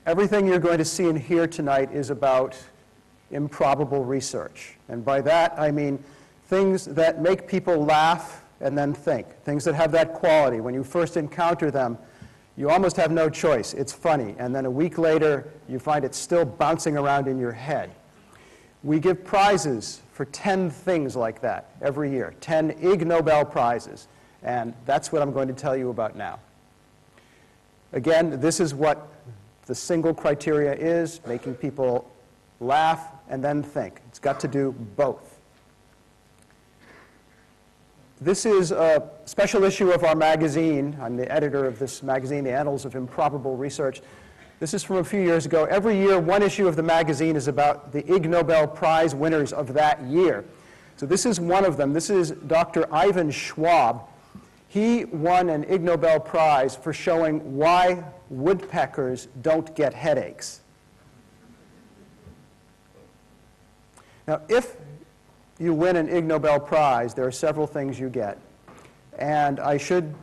Everything you're going to see and hear tonight is about improbable research. And by that, I mean things that make people laugh and then think. Things that have that quality. When you first encounter them, you almost have no choice. It's funny. And then a week later, you find it still bouncing around in your head. We give prizes for 10 things like that every year. 10 Ig Nobel prizes. And that's what I'm going to tell you about now. Again, this is what the single criteria is, making people laugh and then think. It's got to do both. This is a special issue of our magazine. I'm the editor of this magazine, the Annals of Improbable Research. This is from a few years ago. Every year, one issue of the magazine is about the Ig Nobel Prize winners of that year. So this is one of them. This is Dr. Ivan Schwab. He won an Ig Nobel Prize for showing why woodpeckers don't get headaches. Now, if you win an Ig Nobel Prize, there are several things you get. And I should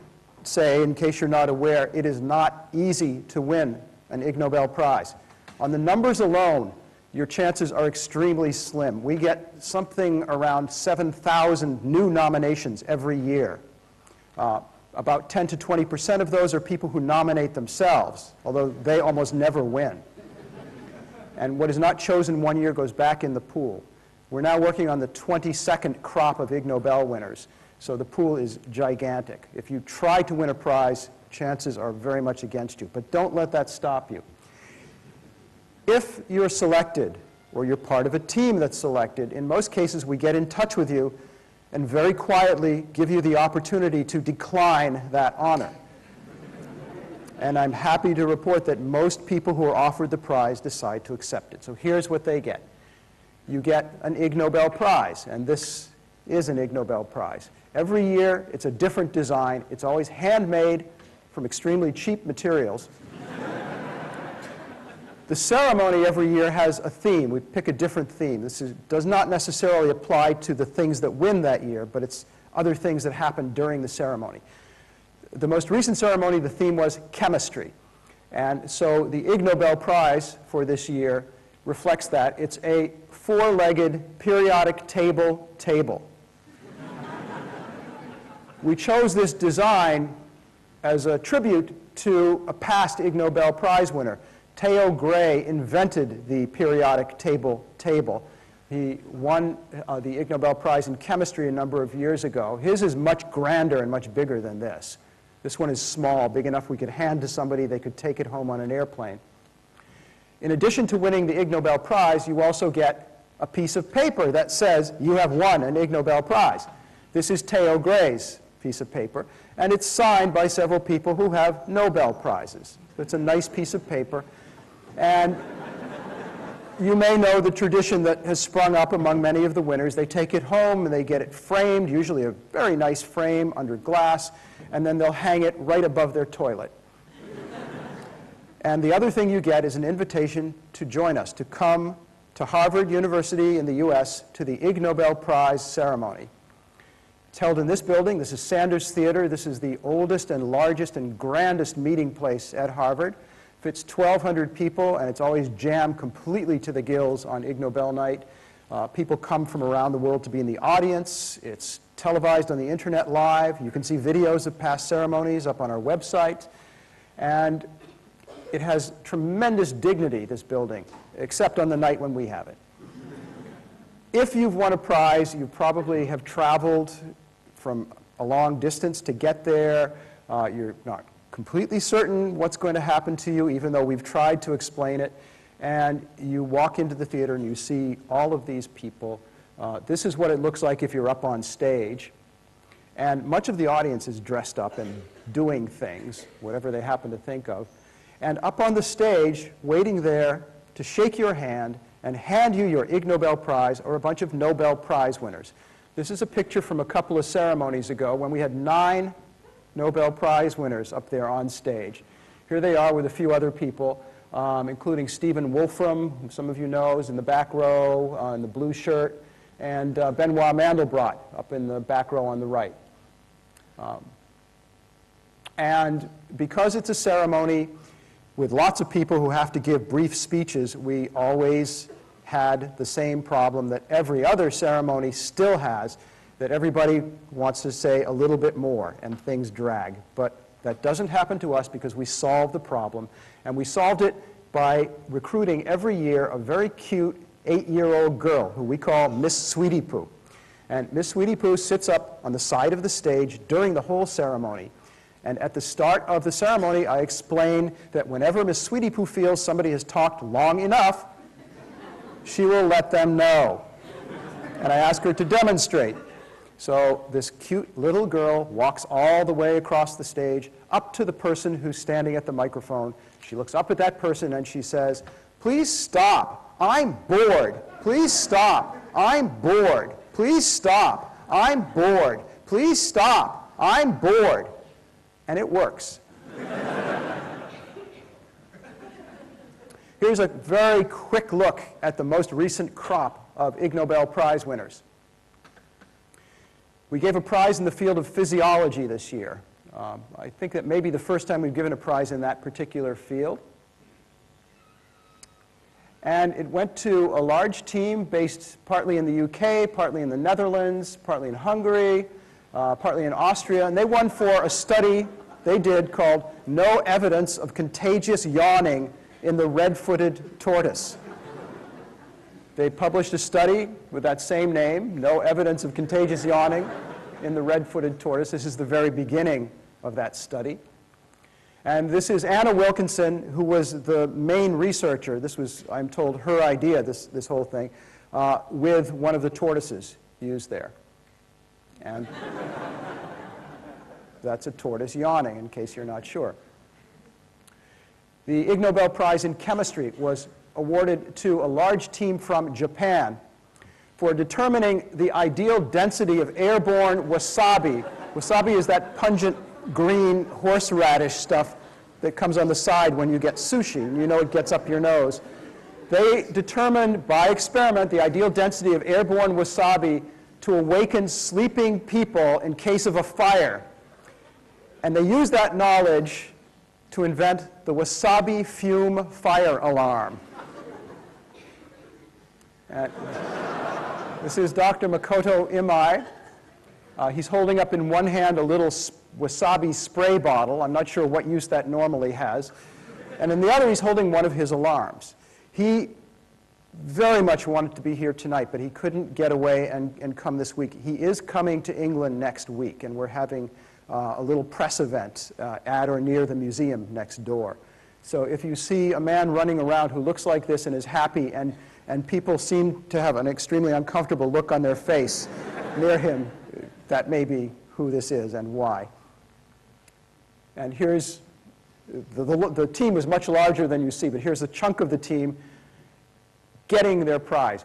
say, in case you're not aware, it is not easy to win an Ig Nobel Prize. On the numbers alone, your chances are extremely slim. We get something around 7,000 new nominations every year. About 10 to 20% of those are people who nominate themselves, although they almost never win. And what is not chosen one year goes back in the pool. We're now working on the 22nd crop of Ig Nobel winners, so the pool is gigantic. If you try to win a prize, chances are very much against you. But don't let that stop you. If you're selected, or you're part of a team that's selected, in most cases we get in touch with you and very quietly give you the opportunity to decline that honor. And I'm happy to report that most people who are offered the prize decide to accept it. So here's what they get. You get an Ig Nobel Prize, and this is an Ig Nobel Prize. Every year, it's a different design. It's always handmade from extremely cheap materials. The ceremony every year has a theme. We pick a different theme. This does not necessarily apply to the things that win that year, but it's other things that happen during the ceremony. The most recent ceremony, the theme was chemistry. And so the Ig Nobel Prize for this year reflects that. It's a four-legged periodic table. We chose this design as a tribute to a past Ig Nobel Prize winner. Theo Gray invented the periodic table. He won the Ig Nobel Prize in chemistry a number of years ago. His is much grander and much bigger than this. This one is small, big enough we could hand to somebody, they could take it home on an airplane. In addition to winning the Ig Nobel Prize, you also get a piece of paper that says you have won an Ig Nobel Prize. This is Theo Gray's piece of paper, and it's signed by several people who have Nobel Prizes. So it's a nice piece of paper. And you may know the tradition that has sprung up among many of the winners. They take it home and they get it framed, usually a very nice frame under glass, and then they'll hang it right above their toilet. And the other thing you get is an invitation to join us, to come to Harvard University in the US to the Ig Nobel Prize ceremony. It's held in this building. This is Sanders Theater. This is the oldest and largest and grandest meeting place at Harvard. Fits 1,200 people, and it's always jammed completely to the gills on Ig Nobel night. People come from around the world to be in the audience. It's televised on the internet live. You can see videos of past ceremonies up on our website. And it has tremendous dignity, this building, except on the night when we have it. If you've won a prize, you probably have traveled from a long distance to get there. You're not completely certain what's going to happen to you, even though we've tried to explain it. And you walk into the theater and you see all of these people. This is what it looks like if you're up on stage. And much of the audience is dressed up and doing things, whatever they happen to think of. And up on the stage, waiting there to shake your hand and hand you your Ig Nobel Prize or a bunch of Nobel Prize winners. This is a picture from a couple of ceremonies ago when we had 9 Nobel Prize winners up there on stage. Here they are with a few other people, including Stephen Wolfram, who some of you know is in the back row in the blue shirt, and Benoit Mandelbrot up in the back row on the right. And because it's a ceremony, with lots of people who have to give brief speeches, we always had the same problem that every other ceremony still has, that everybody wants to say a little bit more and things drag. But that doesn't happen to us because we solved the problem, and we solved it by recruiting every year a very cute 8-year-old girl who we call Miss Sweetie Poo. And Miss Sweetie Poo sits up on the side of the stage during the whole ceremony. And at the start of the ceremony, I explain that whenever Miss Sweetie Poo feels somebody has talked long enough, she will let them know. And I ask her to demonstrate. So this cute little girl walks all the way across the stage up to the person who's standing at the microphone. She looks up at that person and she says, "Please stop. I'm bored. Please stop. I'm bored. Please stop. I'm bored. Please stop. I'm bored." And it works. Here's a very quick look at the most recent crop of Ig Nobel Prize winners. We gave a prize in the field of physiology this year. I think that may be the first time we've given a prize in that particular field. And it went to a large team based partly in the UK, partly in the Netherlands, partly in Hungary, partly in Austria. And they won for a study they did called "No Evidence of Contagious Yawning in the Red-Footed Tortoise." They published a study with that same name, "No Evidence of Contagious Yawning in the Red-Footed Tortoise." This is the very beginning of that study. And this is Anna Wilkinson, who was the main researcher. This was, I'm told, her idea, this whole thing, with one of the tortoises used there. And that's a tortoise yawning, in case you're not sure. The Ig Nobel Prize in Chemistry was awarded to a large team from Japan for determining the ideal density of airborne wasabi. Wasabi is that pungent green horseradish stuff that comes on the side when you get sushi, and you know it gets up your nose. They determined by experiment the ideal density of airborne wasabi to awaken sleeping people in case of a fire. And they used that knowledge to invent the wasabi fume fire alarm. This is Dr. Makoto Imai. He's holding up in one hand a little wasabi spray bottle. I'm not sure what use that normally has. And in the other, he's holding one of his alarms. He very much wanted to be here tonight, but he couldn't get away and come this week. He is coming to England next week, and we're having a little press event at or near the museum next door. So if you see a man running around who looks like this and is happy, and people seem to have an extremely uncomfortable look on their face near him, that may be who this is and why. And here's, the team was much larger than you see, but here's a chunk of the team getting their prize.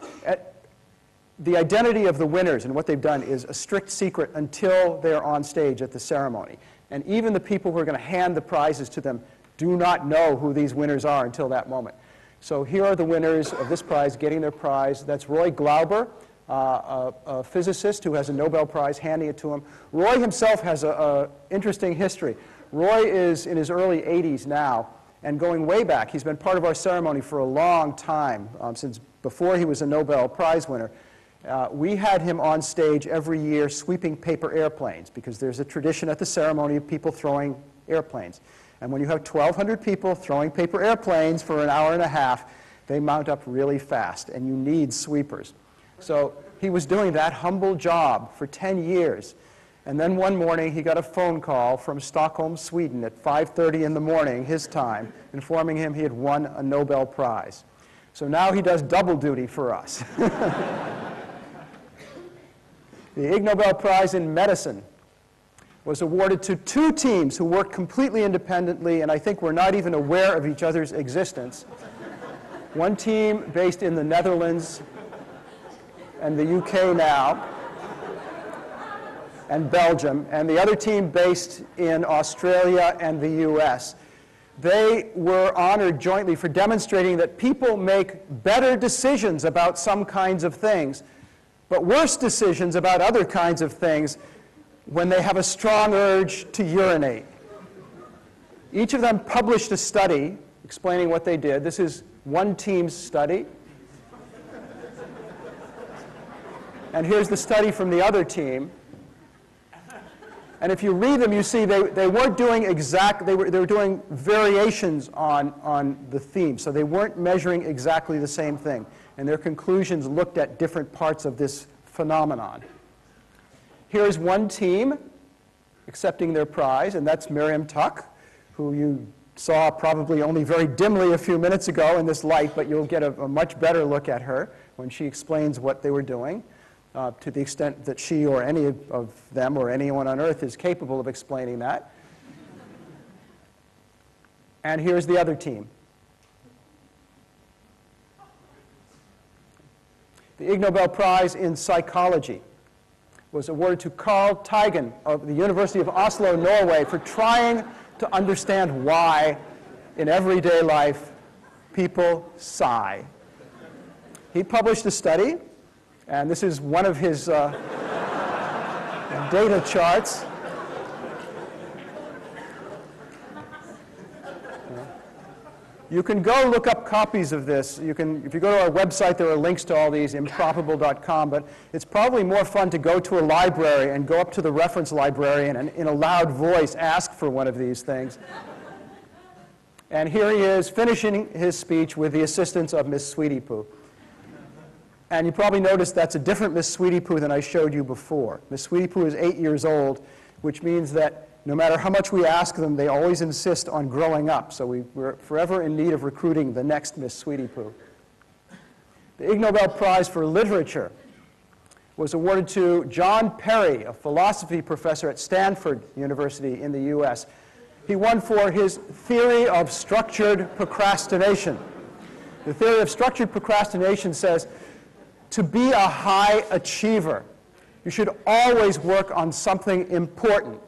The identity of the winners and what they've done is a strict secret until they're on stage at the ceremony. And even the people who are going to hand the prizes to them do not know who these winners are until that moment. So here are the winners of this prize getting their prize. That's Roy Glauber, a physicist who has a Nobel Prize, handing it to him. Roy himself has an interesting history. Roy is in his early 80s now, and going way back, he's been part of our ceremony for a long time, since before he was a Nobel Prize winner. We had him on stage every year sweeping paper airplanes, because there's a tradition at the ceremony of people throwing airplanes. And when you have 1,200 people throwing paper airplanes for an hour and a half, they mount up really fast, and you need sweepers. So he was doing that humble job for 10 years. And then one morning, he got a phone call from Stockholm, Sweden at 5:30 in the morning, his time, informing him he had won a Nobel Prize. So now he does double duty for us. The Ig Nobel Prize in Medicine was awarded to two teams who worked completely independently, and I think were not even aware of each other's existence. One team based in the Netherlands and the UK now, and Belgium, and the other team based in Australia and the US. They were honored jointly for demonstrating that people make better decisions about some kinds of things, but worse decisions about other kinds of things when they have a strong urge to urinate. Each of them published a study explaining what they did. This is one team's study. And here's the study from the other team. And if you read them, you see they weren't doing they were doing variations on the theme. So they weren't measuring exactly the same thing. And their conclusions looked at different parts of this phenomenon. Here's one team accepting their prize, and that's Miriam Tuck, who you saw probably only very dimly a few minutes ago in this light, but you'll get a much better look at her when she explains what they were doing, to the extent that she or any of them or anyone on Earth is capable of explaining that. And here's the other team. The Ig Nobel Prize in Psychology was awarded to Carl Teigen of the University of Oslo, Norway, for trying to understand why, in everyday life, people sigh. He published a study, and this is one of his data charts. You can go look up copies of this. If you go to our website, there are links to all these, improbable.com, but it's probably more fun to go to a library and go up to the reference librarian and in a loud voice ask for one of these things. And here he is finishing his speech with the assistance of Miss Sweetie Poo. And you probably noticed that's a different Miss Sweetie Poo than I showed you before. Miss Sweetie Poo is 8 years old, which means that no matter how much we ask them, they always insist on growing up. So we're forever in need of recruiting the next Miss Sweetie Poo. The Ig Nobel Prize for Literature was awarded to John Perry, a philosophy professor at Stanford University in the US. He won for his theory of structured procrastination. The theory of structured procrastination says, to be a high achiever, you should always work on something important,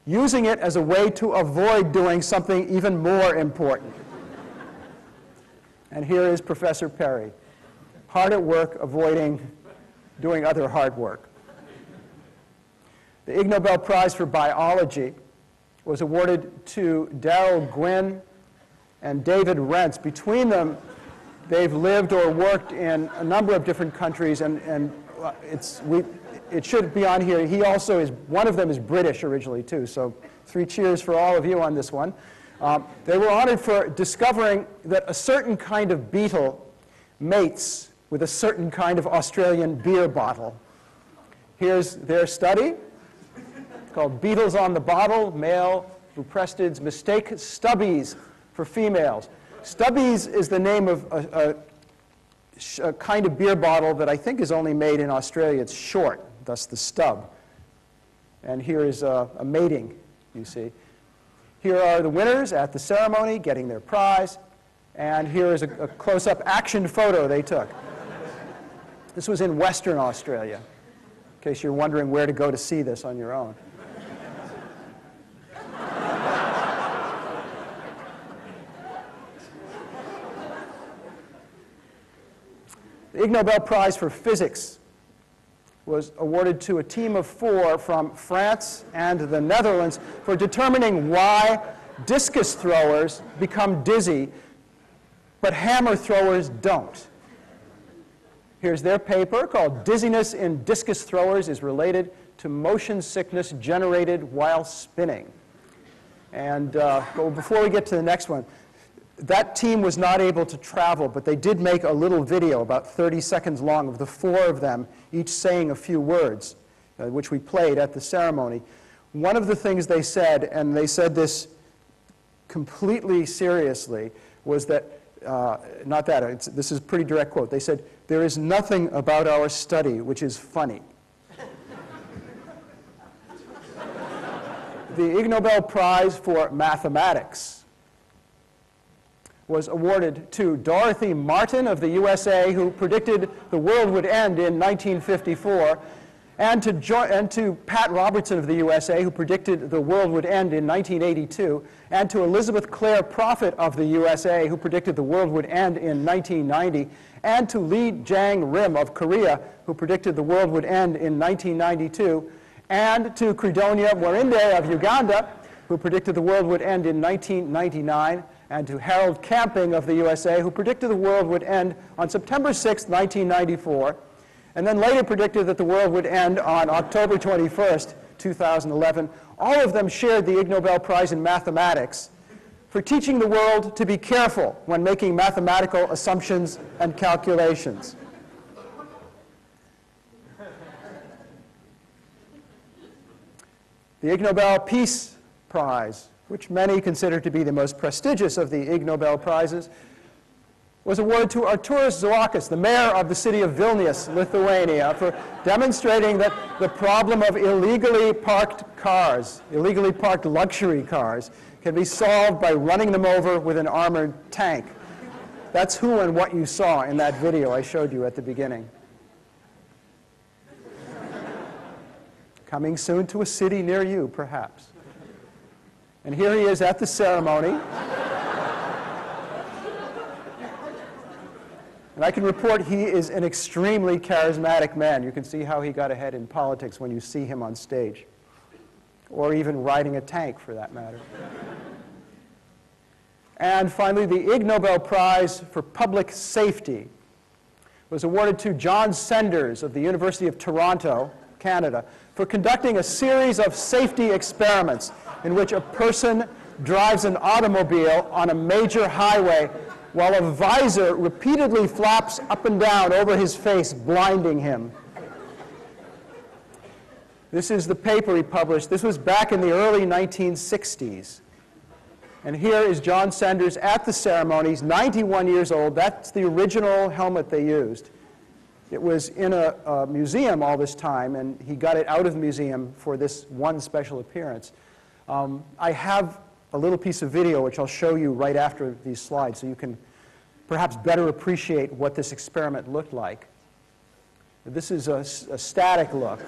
using it as a way to avoid doing something even more important. And here is Professor Perry, hard at work avoiding doing other hard work. The Ig Nobel Prize for Biology was awarded to Darrell Gwynn and David Rents. Between them, they've lived or worked in a number of different countries, and it should be on here. He also is, one of them is British originally too, so 3 cheers for all of you on this one. They were honored for discovering that a certain kind of beetle mates with a certain kind of Australian beer bottle. Here's their study called Beetles on the Bottle, Male Buprestids Mistake Stubbies for Females. Stubbies is the name of a kind of beer bottle that I think is only made in Australia. It's short, thus the stub. And here is a mating, you see. Here are the winners at the ceremony getting their prize. And here is a close-up action photo they took. This was in Western Australia, in case you're wondering where to go to see this on your own. The Ig Nobel Prize for Physics was awarded to a team of 4 from France and the Netherlands for determining why discus throwers become dizzy, but hammer throwers don't. Here's their paper called Dizziness in Discus Throwers is Related to Motion Sickness Generated While Spinning. And before we get to the next one, that team was not able to travel, but they did make a little video about 30 seconds long of the 4 of them, each saying a few words, which we played at the ceremony. One of the things they said, and they said this completely seriously, was that, this is a pretty direct quote, they said, "There is nothing about our study which is funny." The Ig Nobel Prize for Mathematics was awarded to Dorothy Martin of the USA, who predicted the world would end in 1954, and to Pat Robertson of the USA, who predicted the world would end in 1982, and to Elizabeth Clare Prophet of the USA, who predicted the world would end in 1990, and to Lee Jang-rim of Korea, who predicted the world would end in 1992, and to Credonia Mwerinde of Uganda, who predicted the world would end in 1999, and to Harold Camping of the USA, who predicted the world would end on September 6, 1994, and then later predicted that the world would end on October 21st, 2011. All of them shared the Ig Nobel Prize in Mathematics for teaching the world to be careful when making mathematical assumptions and calculations. The Ig Nobel Peace Prize, which many consider to be the most prestigious of the Ig Nobel Prizes, was awarded to Arturas Zoakis, the mayor of the city of Vilnius, Lithuania, for demonstrating that the problem of illegally parked cars, illegally parked luxury cars, can be solved by running them over with an armored tank. That's who and what you saw in that video I showed you at the beginning. Coming soon to a city near you, perhaps. And here he is at the ceremony. And I can report he is an extremely charismatic man. You can see how he got ahead in politics when you see him on stage, or even riding a tank, for that matter. And finally, the Ig Nobel Prize for Public Safety was awarded to John Senders of the University of Toronto, Canada, for conducting a series of safety experiments in which a person drives an automobile on a major highway while a visor repeatedly flaps up and down over his face, blinding him. This is the paper he published. This was back in the early 1960s. And here is John Senders at the ceremony. He's 91 years old. That's the original helmet they used. It was in a museum all this time, and he got it out of the museum for this one special appearance. I have a little piece of video which I'll show you right after these slides so you can perhaps better appreciate what this experiment looked like. This is a static look.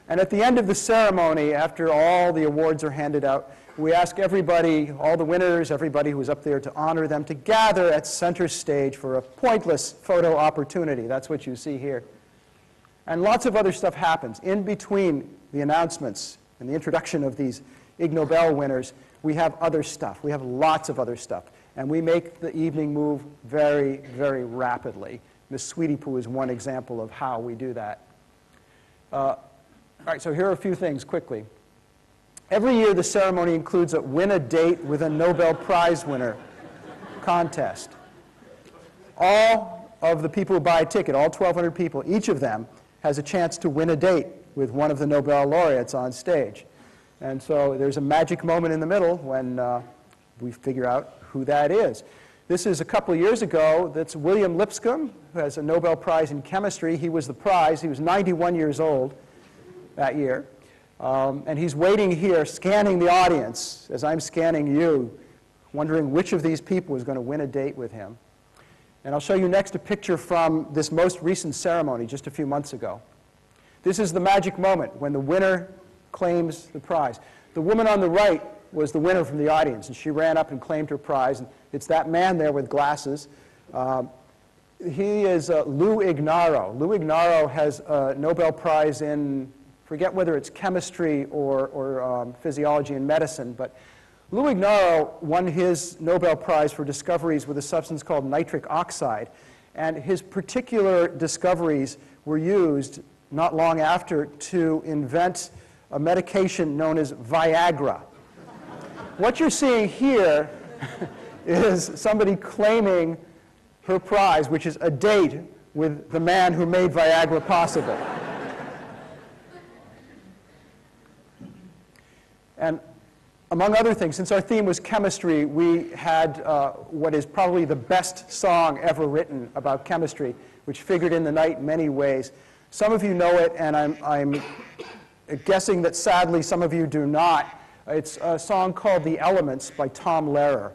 And at the end of the ceremony, after all the awards are handed out, we ask everybody, all the winners, everybody who was up there to honor them, to gather at center stage for a pointless photo opportunity. That's what you see here. And lots of other stuff happens. In between the announcements and the introduction of these Ig Nobel winners, we have other stuff. We have lots of other stuff. And we make the evening move very, very rapidly. Miss Sweetie Poo is one example of how we do that. All right, so here are a few things quickly. Every year, the ceremony includes a win a date with a Nobel Prize winner contest. All of the people who buy a ticket, all 1,200 people, each of them has a chance to win a date with one of the Nobel laureates on stage. And so there's a magic moment in the middle when we figure out who that is. This is a couple of years ago. That's William Lipscomb, who has a Nobel Prize in chemistry. He was the prize. He was 91 years old that year. And he's waiting here, scanning the audience, as I'm scanning you, wondering which of these people is going to win a date with him. And I'll show you next a picture from this most recent ceremony, just a few months ago. This is the magic moment when the winner claims the prize. The woman on the right was the winner from the audience, and she ran up and claimed her prize. And it's that man there with glasses. He is Lou Ignarro. Lou Ignarro has a Nobel Prize in, forget whether it's chemistry or physiology and medicine, but Lou Ignarro won his Nobel Prize for discoveries with a substance called nitric oxide, and his particular discoveries were used not long after to invent a medication known as Viagra. What you're seeing here is somebody claiming her prize, which is a date with the man who made Viagra possible. And among other things, since our theme was chemistry, we had what is probably the best song ever written about chemistry, which figured in the night in many ways. Some of you know it, and I'm guessing that sadly some of you do not. It's a song called The Elements by Tom Lehrer.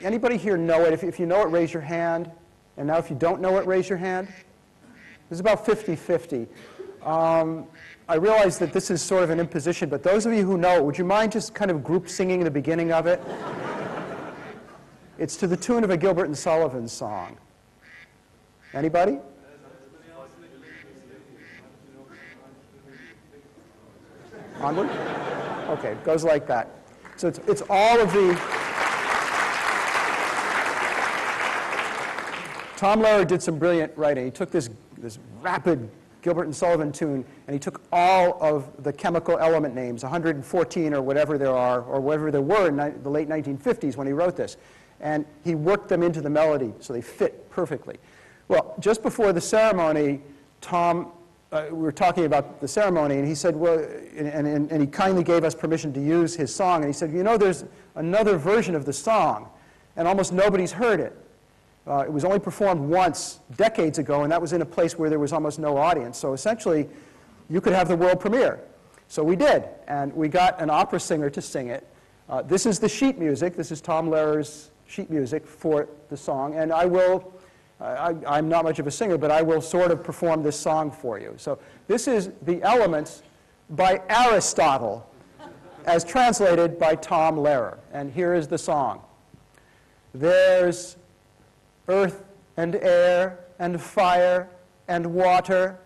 Anybody here know it? If you know it, raise your hand. And now if you don't know it, raise your hand. It's about 50-50. I realize that this is sort of an imposition, but those of you who know it, would you mind just kind of group singing the beginning of it? It's to the tune of a Gilbert and Sullivan song. Anybody? Onward? Okay, it goes like that. So it's all of the... Tom Lehrer did some brilliant writing. He took this rapid Gilbert and Sullivan tune, and he took all of the chemical element names, 114 or whatever there are, or whatever there were in the late 1950s when he wrote this, and he worked them into the melody so they fit perfectly. Well, just before the ceremony, Tom, we were talking about the ceremony, and he said, well, and he kindly gave us permission to use his song, and he said, you know, there's another version of the song, and almost nobody's heard it. It was only performed once, decades ago, and that was in a place where there was almost no audience. So essentially, you could have the world premiere. So we did, and we got an opera singer to sing it. This is the sheet music. This is Tom Lehrer's sheet music for the song, and I'm not much of a singer, but I will sort of perform this song for you. So this is The Elements by Aristotle, as translated by Tom Lehrer. And here is the song. There's earth and air and fire and water.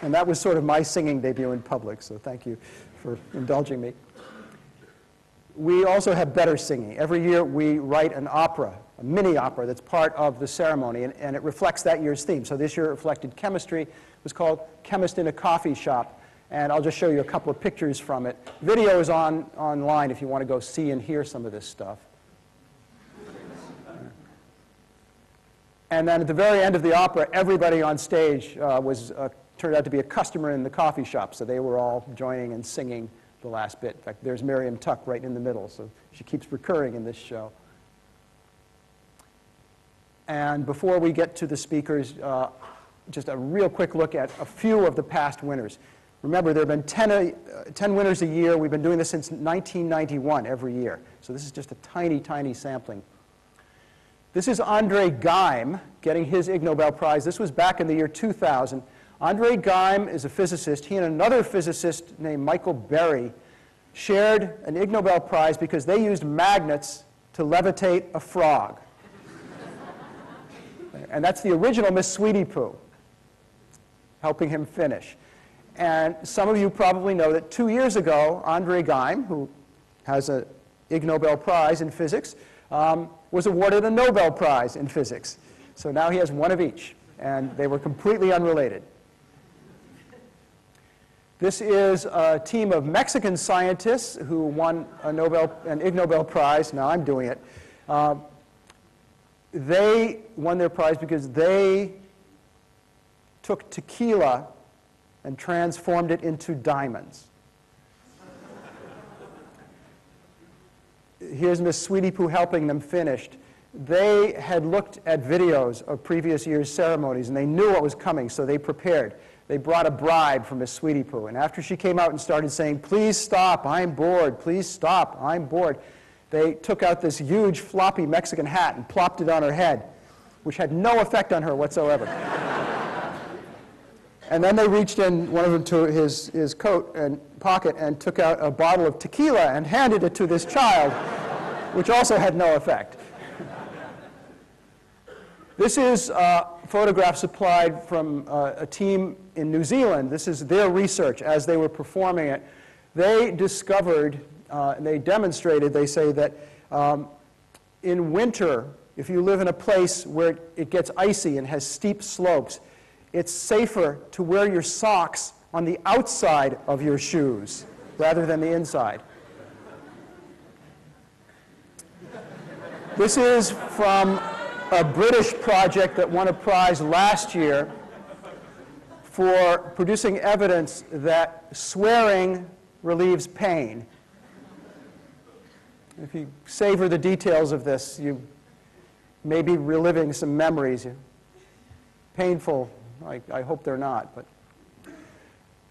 And that was sort of my singing debut in public, so thank you for indulging me. We also have better singing. Every year we write an opera, a mini opera that's part of the ceremony, and it reflects that year's theme. So this year it reflected chemistry. It was called Chemist in a Coffee Shop. And I'll just show you a couple of pictures from it. Video is online if you want to go see and hear some of this stuff. And then at the very end of the opera, everybody on stage turned out to be a customer in the coffee shop, so they were all joining and singing the last bit. In fact, there's Miriam Tuck right in the middle, so she keeps recurring in this show. And before we get to the speakers, just a real quick look at a few of the past winners. Remember, there have been 10 winners a year. We've been doing this since 1991 every year. So this is just a tiny, tiny sampling. This is Andre Geim getting his Ig Nobel Prize. This was back in the year 2000. Andre Geim is a physicist. He and another physicist named Michael Berry shared an Ig Nobel Prize because they used magnets to levitate a frog. And that's the original Miss Sweetie Poo, helping him finish. And some of you probably know that 2 years ago, Andre Geim, who has an Ig Nobel Prize in physics, was awarded a Nobel Prize in physics. So now he has one of each, and they were completely unrelated. This is a team of Mexican scientists who won an Ig Nobel Prize. Now I'm doing it. They won their prize because they took tequila and transformed it into diamonds. Here's Miss Sweetie Poo helping them finish. They had looked at videos of previous year's ceremonies, and they knew what was coming, so they prepared. They brought a bribe for Miss Sweetie Poo, and after she came out and started saying, "Please stop, I'm bored, please stop, I'm bored," they took out this huge floppy Mexican hat and plopped it on her head, which had no effect on her whatsoever. And then they reached in, one of them, to his coat and pocket and took out a bottle of tequila and handed it to this child, which also had no effect. This is a photograph supplied from a team in New Zealand. This is their research as they were performing it. They discovered, and they demonstrated, they say that in winter, if you live in a place where it gets icy and has steep slopes, it's safer to wear your socks on the outside of your shoes rather than the inside. This is from a British project that won a prize last year for producing evidence that swearing relieves pain. If you savor the details of this, you may be reliving some memories. Painful. I hope they're not. But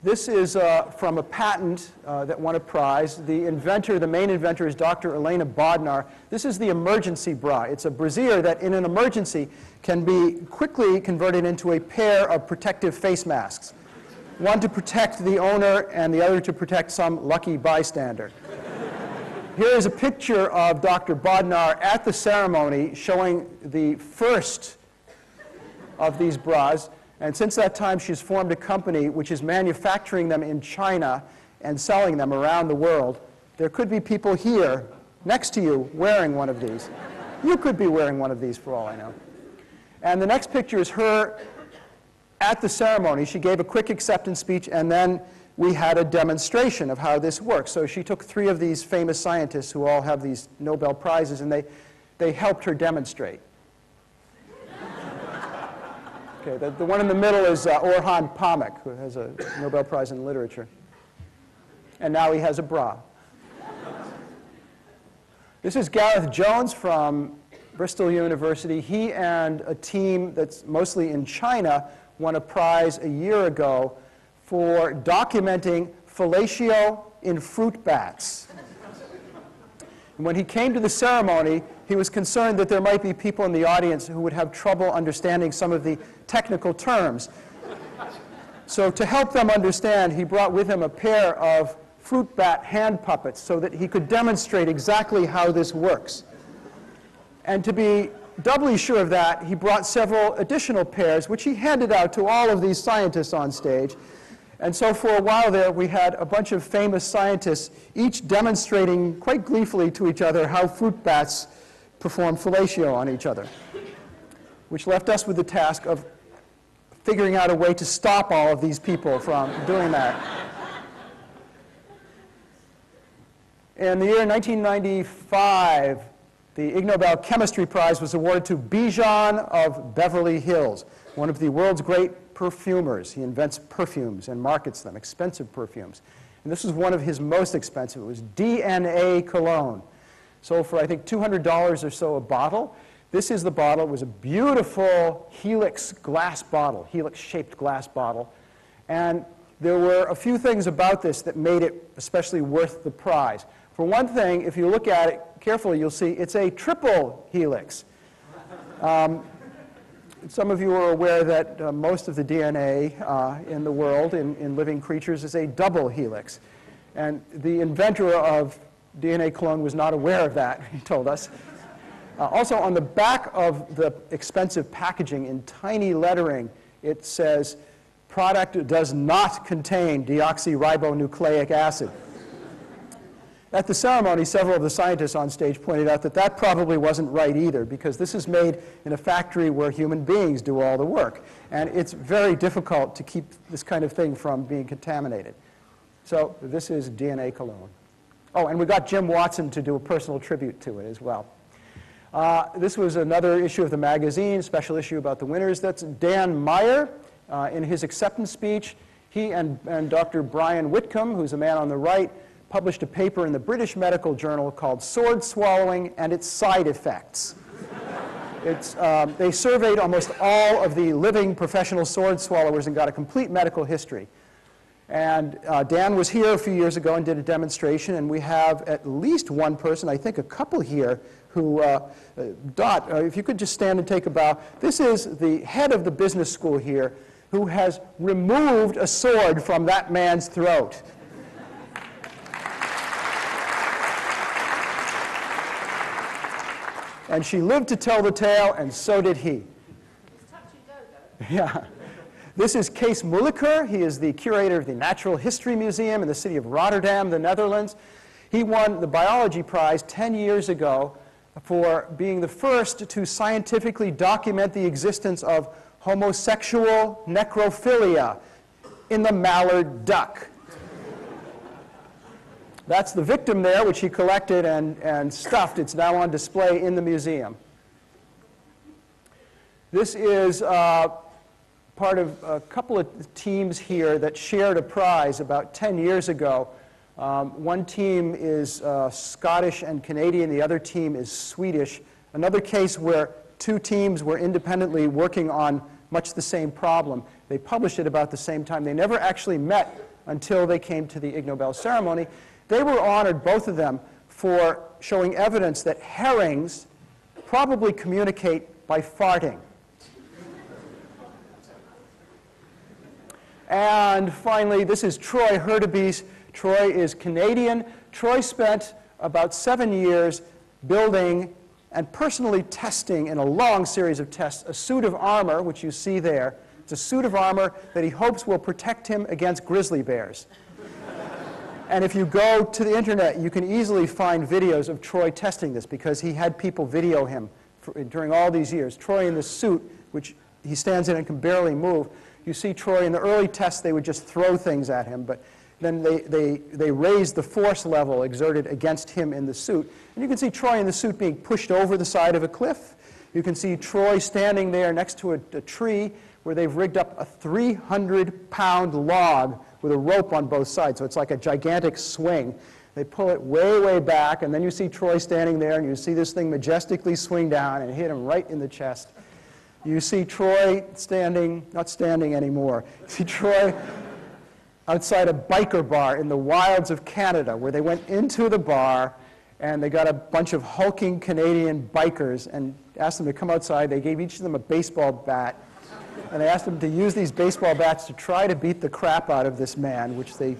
this is from a patent that won a prize. The inventor, the main inventor, is Dr. Elena Bodnar. This is the emergency bra. It's a brassiere that, in an emergency, can be quickly converted into a pair of protective face masks. One to protect the owner and the other to protect some lucky bystander. Here is a picture of Dr. Bodnar at the ceremony showing the first of these bras. And since that time, she's formed a company which is manufacturing them in China and selling them around the world. There could be people here next to you wearing one of these. You could be wearing one of these for all I know. And the next picture is her at the ceremony. She gave a quick acceptance speech, and then we had a demonstration of how this works. So she took 3 of these famous scientists who all have these Nobel Prizes, and they helped her demonstrate. Okay, the one in the middle is Orhan Pamuk, who has a Nobel Prize in Literature. And now he has a bra. This is Gareth Jones from Bristol University. He and a team that's mostly in China won a prize a year ago for documenting fellatio in fruit bats. And when he came to the ceremony, he was concerned that there might be people in the audience who would have trouble understanding some of the technical terms. So to help them understand, he brought with him a pair of fruit bat hand puppets so that he could demonstrate exactly how this works. And to be doubly sure of that, he brought several additional pairs, which he handed out to all of these scientists on stage. And so for a while there, we had a bunch of famous scientists, each demonstrating quite gleefully to each other how fruit bats perform fellatio on each other, which left us with the task of figuring out a way to stop all of these people from doing that. In the year 1995, the Ig Nobel Chemistry Prize was awarded to Bijan of Beverly Hills, one of the world's great perfumers. He invents perfumes and markets them, expensive perfumes. And this was one of his most expensive. It was DNA cologne. Sold for, I think, $200 or so a bottle. This is the bottle. It was a beautiful helix glass bottle, helix-shaped glass bottle. And there were a few things about this that made it especially worth the prize. For one thing, if you look at it carefully, you'll see it's a triple helix. Some of you are aware that most of the DNA in the world, in living creatures, is a double helix. And the inventor of DNA cologne was not aware of that, he told us. Also, on the back of the expensive packaging, in tiny lettering, it says, "Product does not contain deoxyribonucleic acid." At the ceremony, several of the scientists on stage pointed out that that probably wasn't right either, because this is made in a factory where human beings do all the work. And it's very difficult to keep this kind of thing from being contaminated. So this is DNA cologne. Oh, and we got Jim Watson to do a personal tribute to it as well. This was another issue of the magazine, special issue about the winners. That's Dan Meyer. In his acceptance speech, he and Dr. Brian Whitcomb, who's a man on the right, published a paper in the British Medical Journal called Sword Swallowing and Its Side Effects. They surveyed almost all of the living professional sword swallowers and got a complete medical history. And Dan was here a few years ago and did a demonstration, and we have at least one person, I think a couple here, who, Dot, if you could just stand and take a bow. This is the head of the business school here, who has removed a sword from that man's throat. And she lived to tell the tale, and so did he. It's touch-and-go, though. Yeah. This is Kees Moeilijker. He is the curator of the Natural History Museum in the city of Rotterdam, the Netherlands. He won the biology prize 10 years ago for being the first to scientifically document the existence of homosexual necrophilia in the mallard duck. That's the victim there, which he collected and stuffed. It's now on display in the museum. This is part of a couple of teams here that shared a prize about 10 years ago. One team is Scottish and Canadian. The other team is Swedish. Another case where two teams were independently working on much the same problem. They published it about the same time. They never actually met until they came to the Ig Nobel ceremony. They were honored, both of them, for showing evidence that herrings probably communicate by farting. And finally, this is Troy Hurtubise. Troy is Canadian. Troy spent about 7 years building and personally testing in a long series of tests a suit of armor, which you see there. It's a suit of armor that he hopes will protect him against grizzly bears. And if you go to the internet, you can easily find videos of Troy testing this because he had people video him during all these years. Troy in this suit, which he stands in and can barely move. You see Troy in the early tests, they would just throw things at him, but then they raised the force level exerted against him in the suit. And you can see Troy in the suit being pushed over the side of a cliff. You can see Troy standing there next to a tree where they've rigged up a 300-pound log with a rope on both sides, so it's like a gigantic swing. They pull it way, way back, and then you see Troy standing there, and you see this thing majestically swing down and hit him right in the chest. You see Troy standing, not standing anymore. You see Troy outside a biker bar in the wilds of Canada, where they went into the bar, and they got a bunch of hulking Canadian bikers and asked them to come outside. They gave each of them a baseball bat, and they asked them to use these baseball bats to try to beat the crap out of this man, which they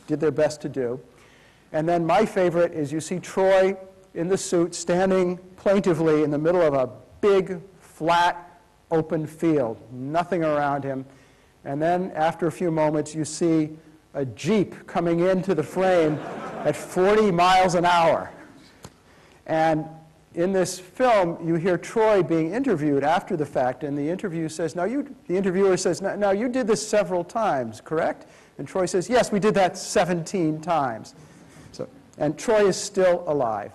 did their best to do. And then my favorite is you see Troy in the suit standing plaintively in the middle of a big, flat, open field, nothing around him. And then after a few moments, you see a Jeep coming into the frame at 40 miles an hour. And in this film, you hear Troy being interviewed after the fact, and the interviewer says, the interviewer says, now you did this several times, correct? And Troy says, yes, we did that 17 times. And Troy is still alive.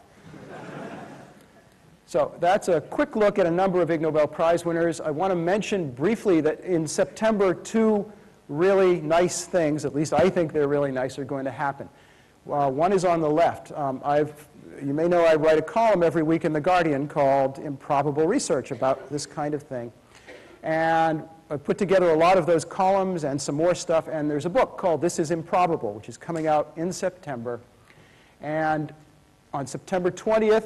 So that's a quick look at a number of Ig Nobel Prize winners. I want to mention briefly that in September, two really nice things, at least I think they're really nice, are going to happen. One is on the left. You may know I write a column every week in The Guardian called Improbable Research about this kind of thing. And I put together a lot of those columns and some more stuff, and there's a book called This is Improbable, which is coming out in September. And on September 20th,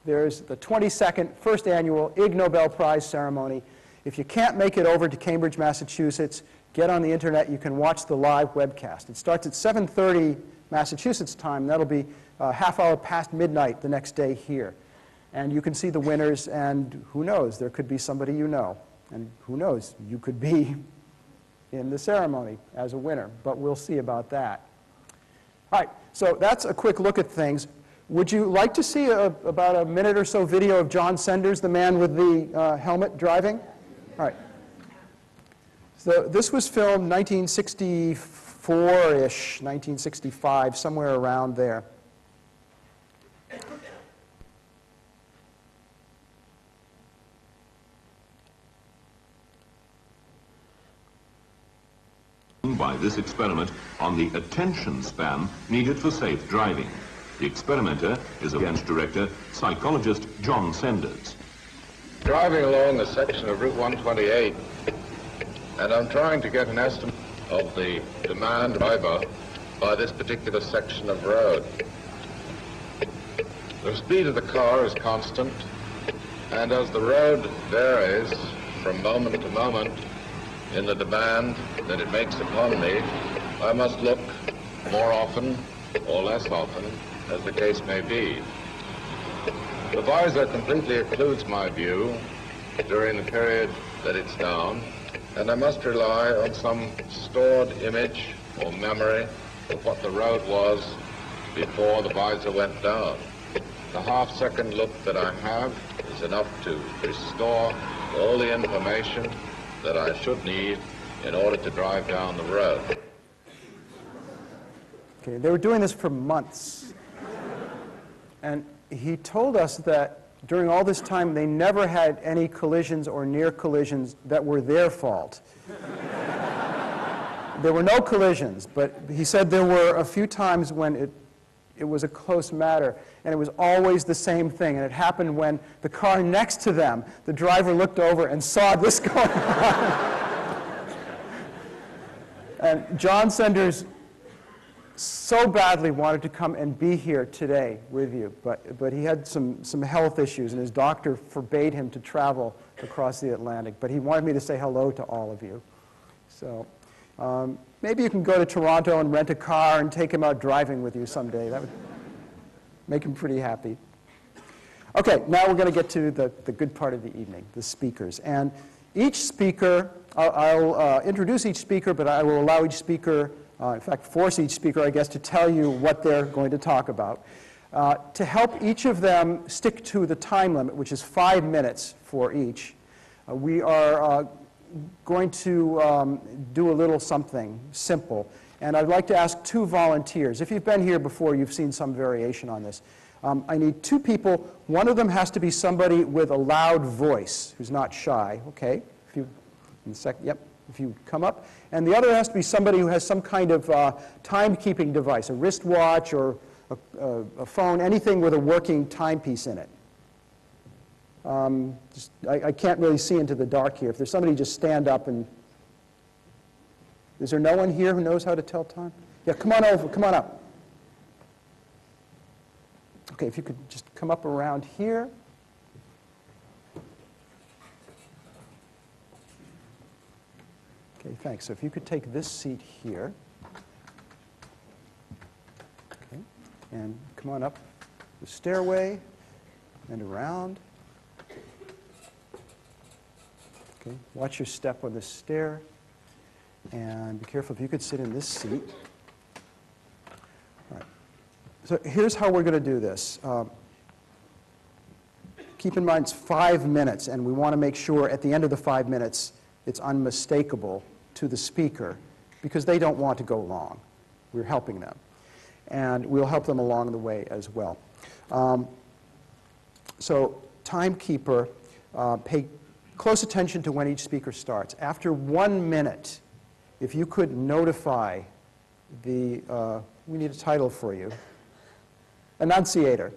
there's the 22nd first annual Ig Nobel Prize ceremony. If you can't make it over to Cambridge, Massachusetts, get on the internet. You can watch the live webcast. It starts at 7:30 Massachusetts time. That'll be a half hour past midnight the next day here. And you can see the winners, and who knows, there could be somebody you know. And who knows, you could be in the ceremony as a winner. But we'll see about that. All right, so that's a quick look at things. Would you like to see about a minute or so video of John Senders, the man with the helmet driving? All right. So this was filmed 1964-ish, 1965, somewhere around there. By this experiment on the attention span needed for safe driving. The experimenter is against director, psychologist John Senders. Driving along a section of Route 128, and I'm trying to get an estimate of the demand driver by this particular section of road. The speed of the car is constant, and as the road varies from moment to moment in the demand that it makes upon me, I must look more often or less often, as the case may be. The visor completely occludes my view during the period that it's down, and I must rely on some stored image or memory of what the road was before the visor went down. The half-second look that I have is enough to restore all the information that I should need in order to drive down the road. Okay, they were doing this for months. And he told us that during all this time, they never had any collisions or near collisions that were their fault. There were no collisions, but he said there were a few times when it was a close matter, and it was always the same thing. And it happened when the car next to them, the driver looked over and saw this going on. And John Senders so badly wanted to come and be here today with you, but he had some health issues, and his doctor forbade him to travel across the Atlantic. But he wanted me to say hello to all of you. So maybe you can go to Toronto and rent a car and take him out driving with you someday. That would make him pretty happy. Okay, now we're going to get to the good part of the evening, the speakers. And each speaker, I'll introduce each speaker, but I will allow each speaker, in fact, force each speaker, I guess, to tell you what they're going to talk about. To help each of them stick to the time limit, which is 5 minutes for each, we are going to do a little something simple. And I'd like to ask 2 volunteers. If you've been here before, you've seen some variation on this. I need 2 people. One of them has to be somebody with a loud voice who's not shy. Okay? If you, yep. If you come up. And the other has to be somebody who has some kind of timekeeping device, a wristwatch or a phone, anything with a working timepiece in it. I can't really see into the dark here. If there's somebody, just stand up. And is there no one here who knows how to tell time? Yeah, come on over. Come on up. Okay, if you could just come up around here. Okay, thanks. So if you could take this seat here. Okay, and come on up the stairway and around. Okay, watch your step on the stair. And be careful if you could sit in this seat. All right. So here's how we're going to do this. Keep in mind it's 5 minutes, and we want to make sure at the end of the 5 minutes it's unmistakable to the speaker, because they don't want to go long. We're helping them. And we'll help them along the way as well. So timekeeper, pay close attention to when each speaker starts. After 1 minute, if you could notify the, we need a title for you, enunciator,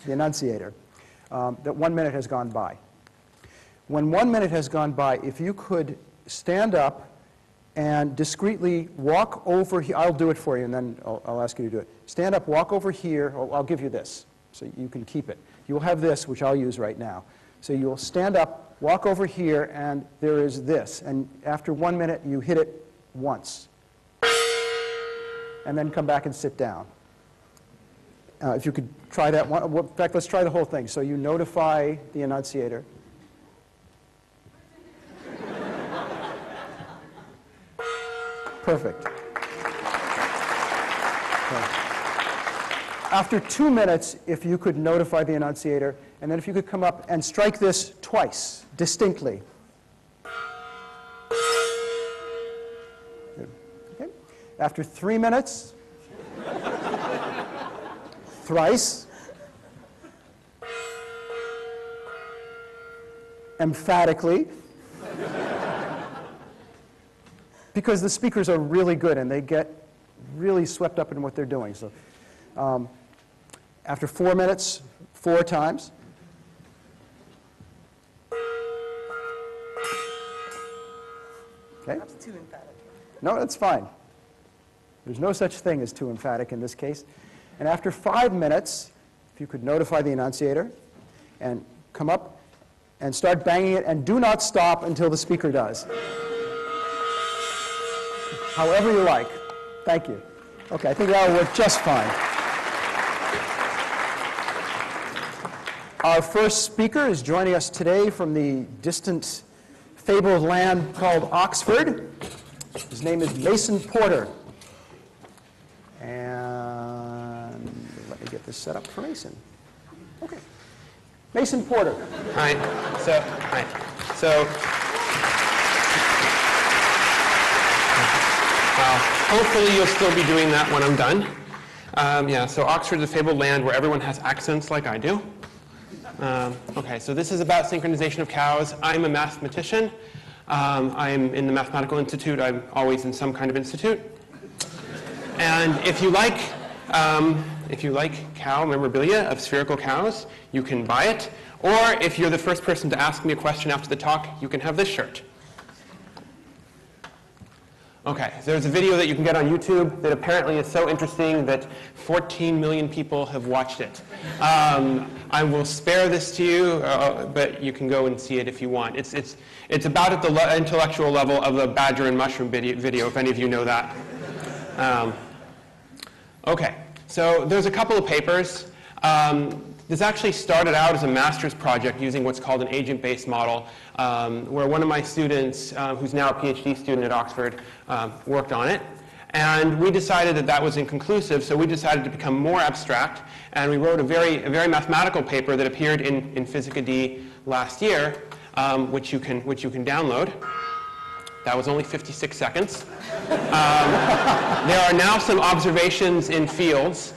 the enunciator, that 1 minute has gone by. When 1 minute has gone by, if you could stand up and discreetly walk over here, I'll do it for you and then I'll ask you to do it. Stand up, walk over here, I'll give you this so you can keep it. You'll have this, which I'll use right now. So you'll stand up, walk over here, and there is this. And after 1 minute, you hit it once. And then come back and sit down. If you could try that one. In fact, let's try the whole thing. So you notify the enunciator. Perfect. Okay. After 2 minutes, if you could notify the enunciator, and then if you could come up and strike this twice, distinctly. Okay. After 3 minutes, thrice, emphatically, because the speakers are really good and they get really swept up in what they're doing. So after 4 minutes, 4 times. Okay. Perhaps too emphatic. No, that's fine. There's no such thing as too emphatic in this case. And after 5 minutes, if you could notify the enunciator and come up and start banging it, and do not stop until the speaker does. However you like. Thank you. Okay, I think that will work just fine. Our first speaker is joining us today from the distant, fabled land called Oxford. His name is Mason Porter. And let me get this set up for Mason. Okay. Mason Porter. Hi. So, hopefully you'll still be doing that when I'm done. Yeah, so Oxford's a fabled land where everyone has accents like I do. Okay, so this is about synchronization of cows. I'm a mathematician. I'm in the Mathematical Institute. I'm always in some kind of institute. And if you like cow memorabilia of spherical cows, you can buy it. Or if you're the first person to ask me a question after the talk, you can have this shirt. Okay, there's a video that you can get on YouTube that apparently is so interesting that 14 million people have watched it. I will spare this to you, but you can go and see it if you want. It's about at the intellectual level of the badger and mushroom video, if any of you know that. Okay, so there's a couple of papers. This actually started out as a master's project using what's called an agent-based model, where one of my students, who's now a PhD student at Oxford, worked on it. And we decided that that was inconclusive, so we decided to become more abstract, and we wrote a very mathematical paper that appeared in Physica D last year, which you can download. That was only 56 seconds. There are now some observations in fields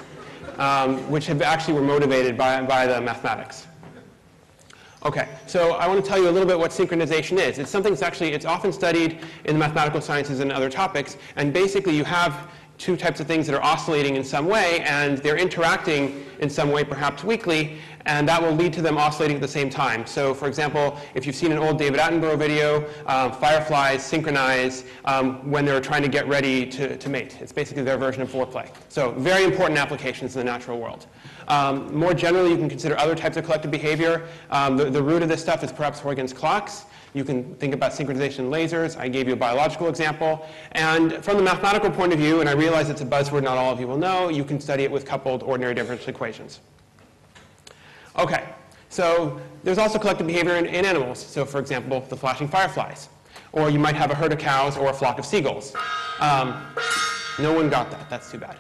which have actually were motivated by the mathematics. Okay, so I want to tell you a little bit what synchronization is. It's something it's often studied in the mathematical sciences and other topics, and basically you have two types of things that are oscillating in some way, and they're interacting in some way, perhaps weakly, and that will lead to them oscillating at the same time. So, for example, if you've seen an old David Attenborough video, fireflies synchronize when they're trying to get ready to mate. It's basically their version of foreplay. So, very important applications in the natural world. More generally, you can consider other types of collective behavior. The root of this stuff is perhaps Huygens clocks. You can think about synchronization in lasers. I gave you a biological example. And from the mathematical point of view, and I realize it's a buzzword not all of you will know, you can study it with coupled ordinary differential equations. Okay, so there's also collective behavior in animals. So for example, the flashing fireflies. Or you might have a herd of cows or a flock of seagulls. No one got that. That's too bad.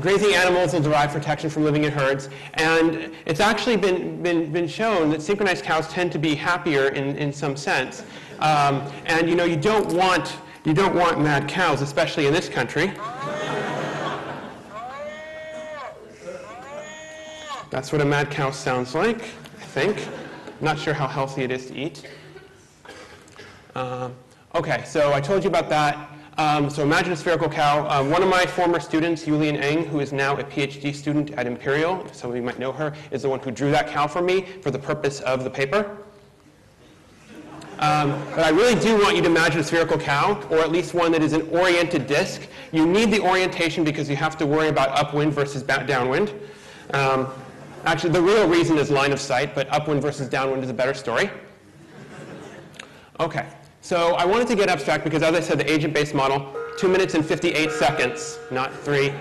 Grazing animals will derive protection from living in herds, and it's actually been shown that synchronized cows tend to be happier in some sense. And you don't want mad cows, especially in this country. That's what a mad cow sounds like, I think. I'm not sure how healthy it is to eat. Okay, so I told you about that. So imagine a spherical cow. One of my former students, Yulian Eng, who is now a PhD student at Imperial, some of you might know her, is the one who drew that cow for me for the purpose of the paper. But I really do want you to imagine a spherical cow, or at least one that is an oriented disk. You need the orientation because you have to worry about upwind versus downwind. Actually, the real reason is line of sight, but upwind versus downwind is a better story. Okay. So I wanted to get abstract because, as I said, the agent-based model, 2 minutes and 58 seconds, not 3.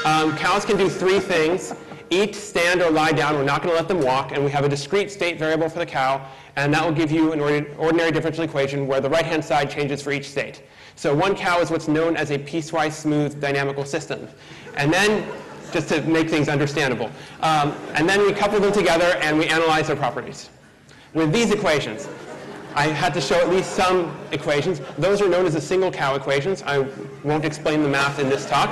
Cows can do 3 things: eat, stand, or lie down. We're not going to let them walk, and we have a discrete state variable for the cow, and that will give you an ordinary differential equation where the right-hand side changes for each state. So one cow is what's known as a piecewise smooth dynamical system. And then, just to make things understandable, and then we couple them together and we analyze their properties with these equations. I had to show at least some equations. Those are known as the single cow equations. I won't explain the math in this talk.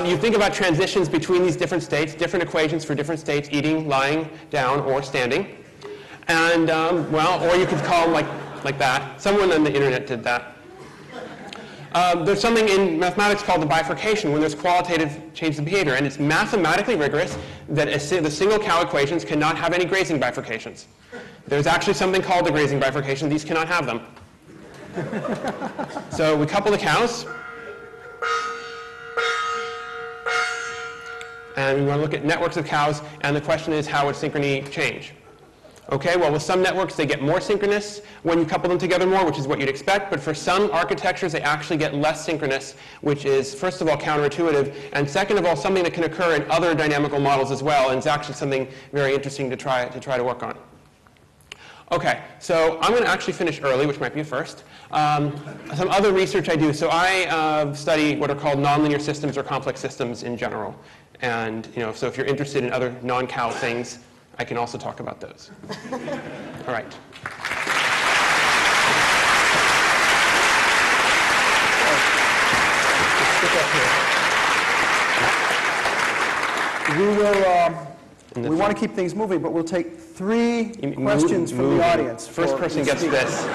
You think about transitions between these different states, different equations for different states, eating, lying down, or standing. And, or you could call them like that. Someone on the internet did that. There's something in mathematics called the bifurcation, when there's qualitative changes of behavior. And it's mathematically rigorous that the single cow equations cannot have any grazing bifurcations. There's actually something called the grazing bifurcation. These cannot have them. So we couple the cows. And we want to look at networks of cows. And the question is, how would synchrony change? Okay, well, with some networks, they get more synchronous when you couple them together more, which is what you'd expect. But for some architectures, they actually get less synchronous, which is, first of all, counterintuitive. And second of all, something that can occur in other dynamical models as well. And it's actually something very interesting to try to work on. Okay, so I'm going to actually finish early, which might be a first. Some other research I do. So I study what are called nonlinear systems or complex systems in general. And so if you're interested in other non-cow things, I can also talk about those. All right. We want to keep things moving, but we'll take 3 questions from the audience. First person gets this.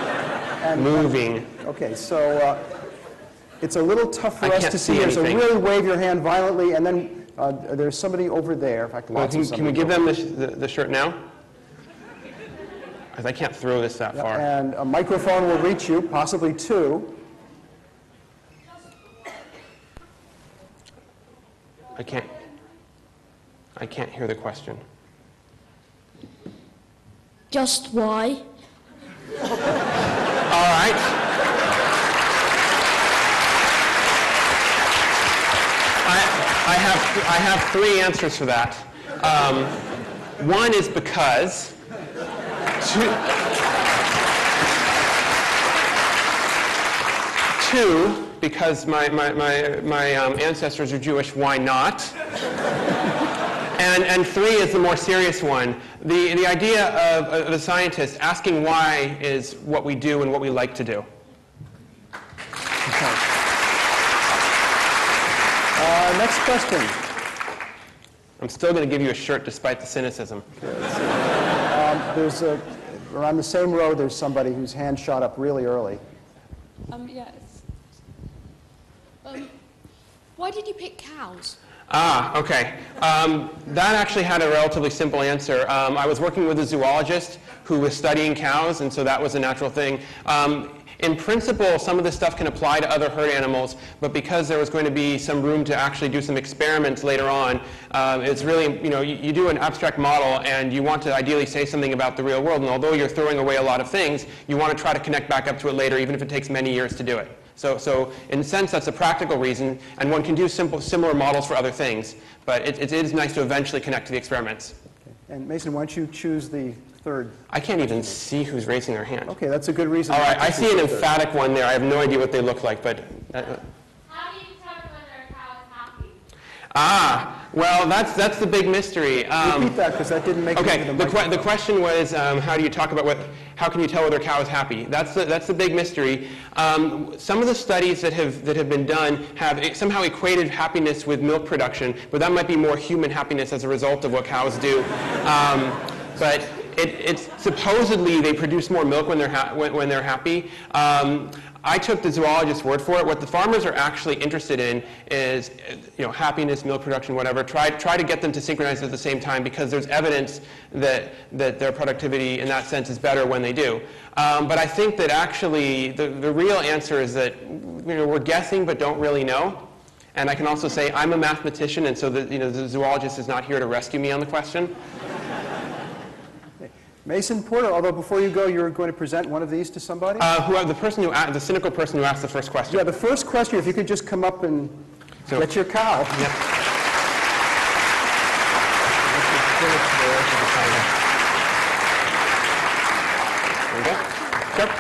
Moving. Okay, so it's a little tough for us to see here, so anything. really wave your hand violently, and then there's somebody over there. In fact, Can we give them the shirt now? Because I can't throw this that far. And a microphone will reach you, possibly 2. I can't hear the question. Just why? All right. I have 3 answers for that. One is because. Two, because my ancestors are Jewish, why not? And three is the more serious one. The idea of a scientist asking why is what we do and what we like to do. Okay. Next question. I'm still going to give you a shirt despite the cynicism. Okay, around the same row, there's somebody whose hand shot up really early. Yes. Why did you pick cows? Okay. That actually had a relatively simple answer. I was working with a zoologist who was studying cows, and so that was a natural thing. In principle, some of this stuff can apply to other herd animals, but because there was going to be some room to actually do some experiments later on, it's really, you do an abstract model and you want to ideally say something about the real world, and although you're throwing away a lot of things, you want to try to connect back up to it later, even if it takes many years to do it. So in a sense, that's a practical reason, and one can do similar models for other things, but it is nice to eventually connect to the experiments. Okay. And Mason, why don't you choose the third? I can't even see who's raising their hand. Okay, that's a good reason. All right, I see an emphatic one there. I have no idea what they look like, but... How do you determine whether a cow is happy? Well, that's the big mystery. Repeat that, because that didn't make it Okay, into the question was, how do you talk about how can you tell whether a cow is happy? That's the big mystery. Some of the studies that have been done have somehow equated happiness with milk production, but that might be more human happiness as a result of what cows do. But it's supposedly they produce more milk when they're happy. I took the zoologist's word for it. What the farmers are actually interested in is, happiness, milk production, whatever. Try to get them to synchronize at the same time, because there's evidence that their productivity in that sense is better when they do. But I think that actually the real answer is that we're guessing but don't really know. And I can also say I'm a mathematician, and so the zoologist is not here to rescue me on the question. Mason Porter, although before you go, you're going to present one of these to somebody? The cynical person who asked the first question. Yeah, the first question, if you could just come up and get your cow. Yep. There we go. Sure.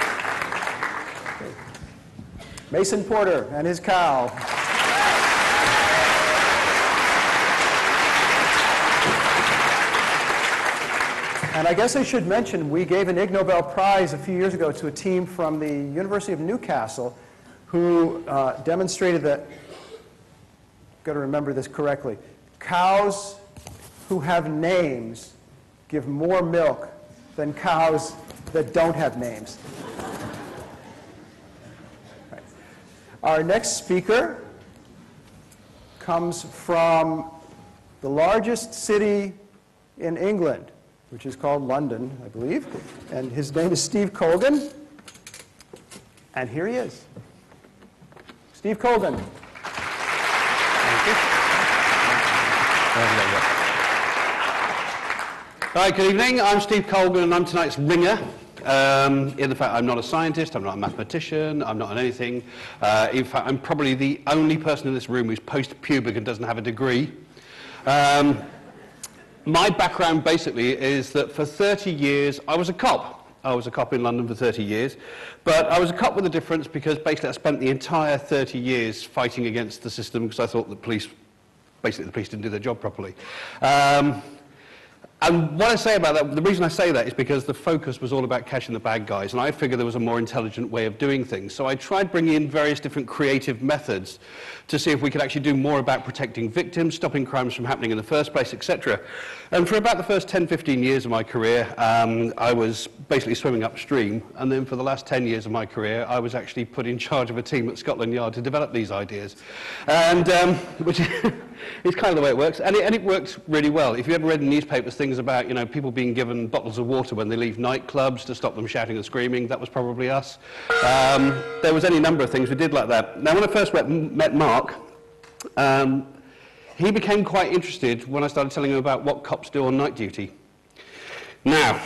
Mason Porter and his cow. And I guess I should mention, we gave an Ig Nobel Prize a few years ago to a team from the University of Newcastle who demonstrated that, I've got to remember this correctly, cows who have names give more milk than cows that don't have names. Right. Our next speaker comes from the largest city in England, which is called London, I believe. And his name is Steve Colgan. And here he is. Steve Colgan. Thank you. Hi, good evening. I'm Steve Colgan, and I'm tonight's ringer. In the fact, I'm not a scientist, I'm not a mathematician, I'm not an anything. In fact, I'm probably the only person in this room who's post-pubic and doesn't have a degree. My background basically is that for 30 years I was a cop. I was a cop in London for 30 years. But I was a cop with a difference, because basically I spent the entire 30 years fighting against the system, because I thought the police didn't do their job properly. And what I say about that, the reason I say that is because the focus was all about catching the bad guys, and I figured there was a more intelligent way of doing things. So I tried bringing in various different creative methods to see if we could actually do more about protecting victims, stopping crimes from happening in the first place, etc. And for about the first 10, 15 years of my career, I was basically swimming upstream, and then for the last 10 years of my career, I was actually put in charge of a team at Scotland Yard to develop these ideas. And which is kind of the way it works, and it works really well. If you ever read in newspapers things about, people being given bottles of water when they leave nightclubs to stop them shouting and screaming, that was probably us. There was any number of things we did like that. Now, when I first met Mark, he became quite interested when I started telling him about what cops do on night duty. Now,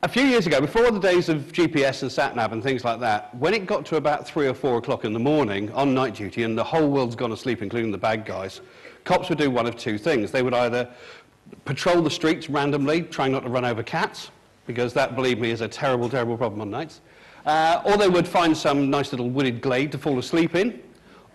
a few years ago, before the days of GPS and sat-nav and things like that, when it got to about 3 or 4 o'clock in the morning on night duty and the whole world's gone to sleep, including the bad guys, cops would do one of two things. They would either patrol the streets randomly, trying not to run over cats, because that, believe me, is a terrible, terrible problem on nights. Or they would find some nice little wooded glade to fall asleep in,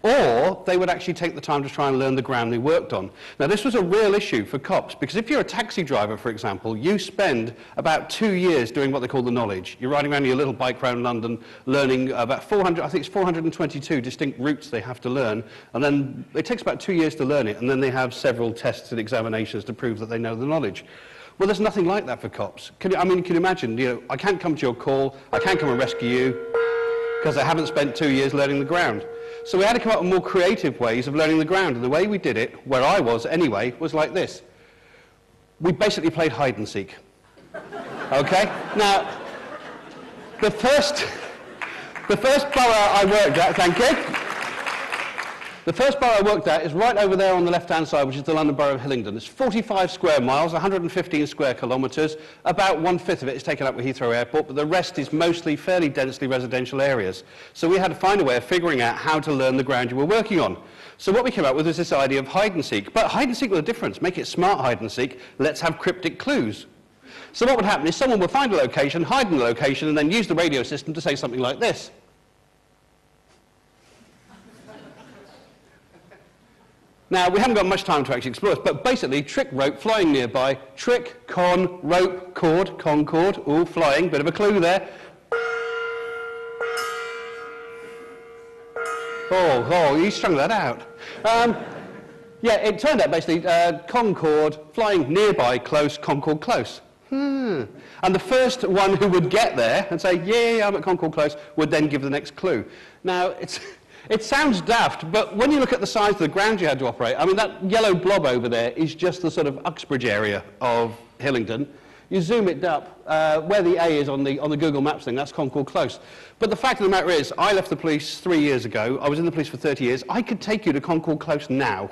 or they would actually take the time to try and learn the ground they worked on. Now, this was a real issue for cops, because if you're a taxi driver, for example, you spend about 2 years doing what they call the knowledge. You're riding around your little bike around London, learning about 400, I think it's 422 distinct routes they have to learn, and then it takes about 2 years to learn it, and then they have several tests and examinations to prove that they know the knowledge. Well, there's nothing like that for cops. Can you imagine, I can't come to your call, I can't come and rescue you, because I haven't spent 2 years learning the ground. So we had to come up with more creative ways of learning the ground, and the way we did it, where I was anyway, was like this. We basically played hide and seek. Okay? Now, the first borough I worked at, thank you. The first borough I worked at is right over there on the left-hand side, which is the London Borough of Hillingdon. It's 45 square miles, 115 square kilometres. About 1/5 of it is taken up with Heathrow Airport, but the rest is mostly fairly densely residential areas. So we had to find a way of figuring out how to learn the ground you were working on. So what we came up with was this idea of hide and seek. But hide and seek with a difference. Make it smart hide and seek. Let's have cryptic clues. So what would happen is someone would find a location, hide in the location, and then use the radio system to say something like this. Now, we haven't got much time to actually explore this, but basically, trick rope flying nearby, trick, con, rope, cord, concord, all flying, bit of a clue there. Oh, you strung that out. Yeah, it turned out basically, concord, flying nearby, close, concord, close. And the first one who would get there and say, yeah, I'm at Concord Close, would then give the next clue. Now, it sounds daft, but when you look at the size of the ground you had to operate, I mean, that yellow blob over there is just the sort of Uxbridge area of Hillingdon. You zoom it up, where the A is on the Google Maps thing, that's Concord Close. But the fact of the matter is, I left the police 3 years ago. I was in the police for 30 years. I could take you to Concord Close now.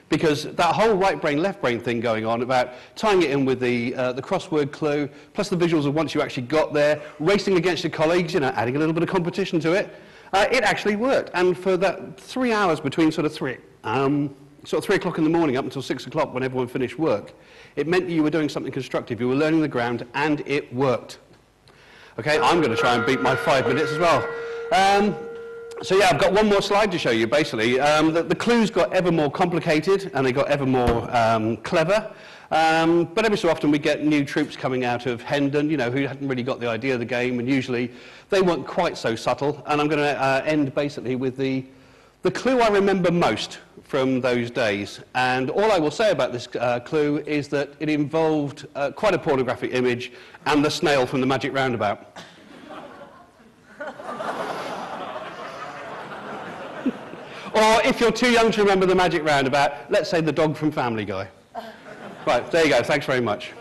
Because that whole right brain, left brain thing going on about tying it in with the crossword clue, plus the visuals of once you actually got there, racing against your colleagues, adding a little bit of competition to it, it actually worked. And for that 3 hours between sort of 3 o'clock in the morning up until 6 o'clock when everyone finished work, it meant that you were doing something constructive. You were learning the ground, and it worked. Okay, I'm going to try and beat my 5 minutes as well. So yeah, I've got one more slide to show you, basically. The clues got ever more complicated, and they got ever more clever. But every so often we get new troops coming out of Hendon, who hadn't really got the idea of the game, and usually they weren't quite so subtle. And I'm going to end basically with the clue I remember most from those days. And all I will say about this clue is that it involved quite a pornographic image and the snail from the Magic Roundabout. Or if you're too young to remember the Magic Roundabout, let's say the dog from Family Guy. Right, there you go. Thanks very much.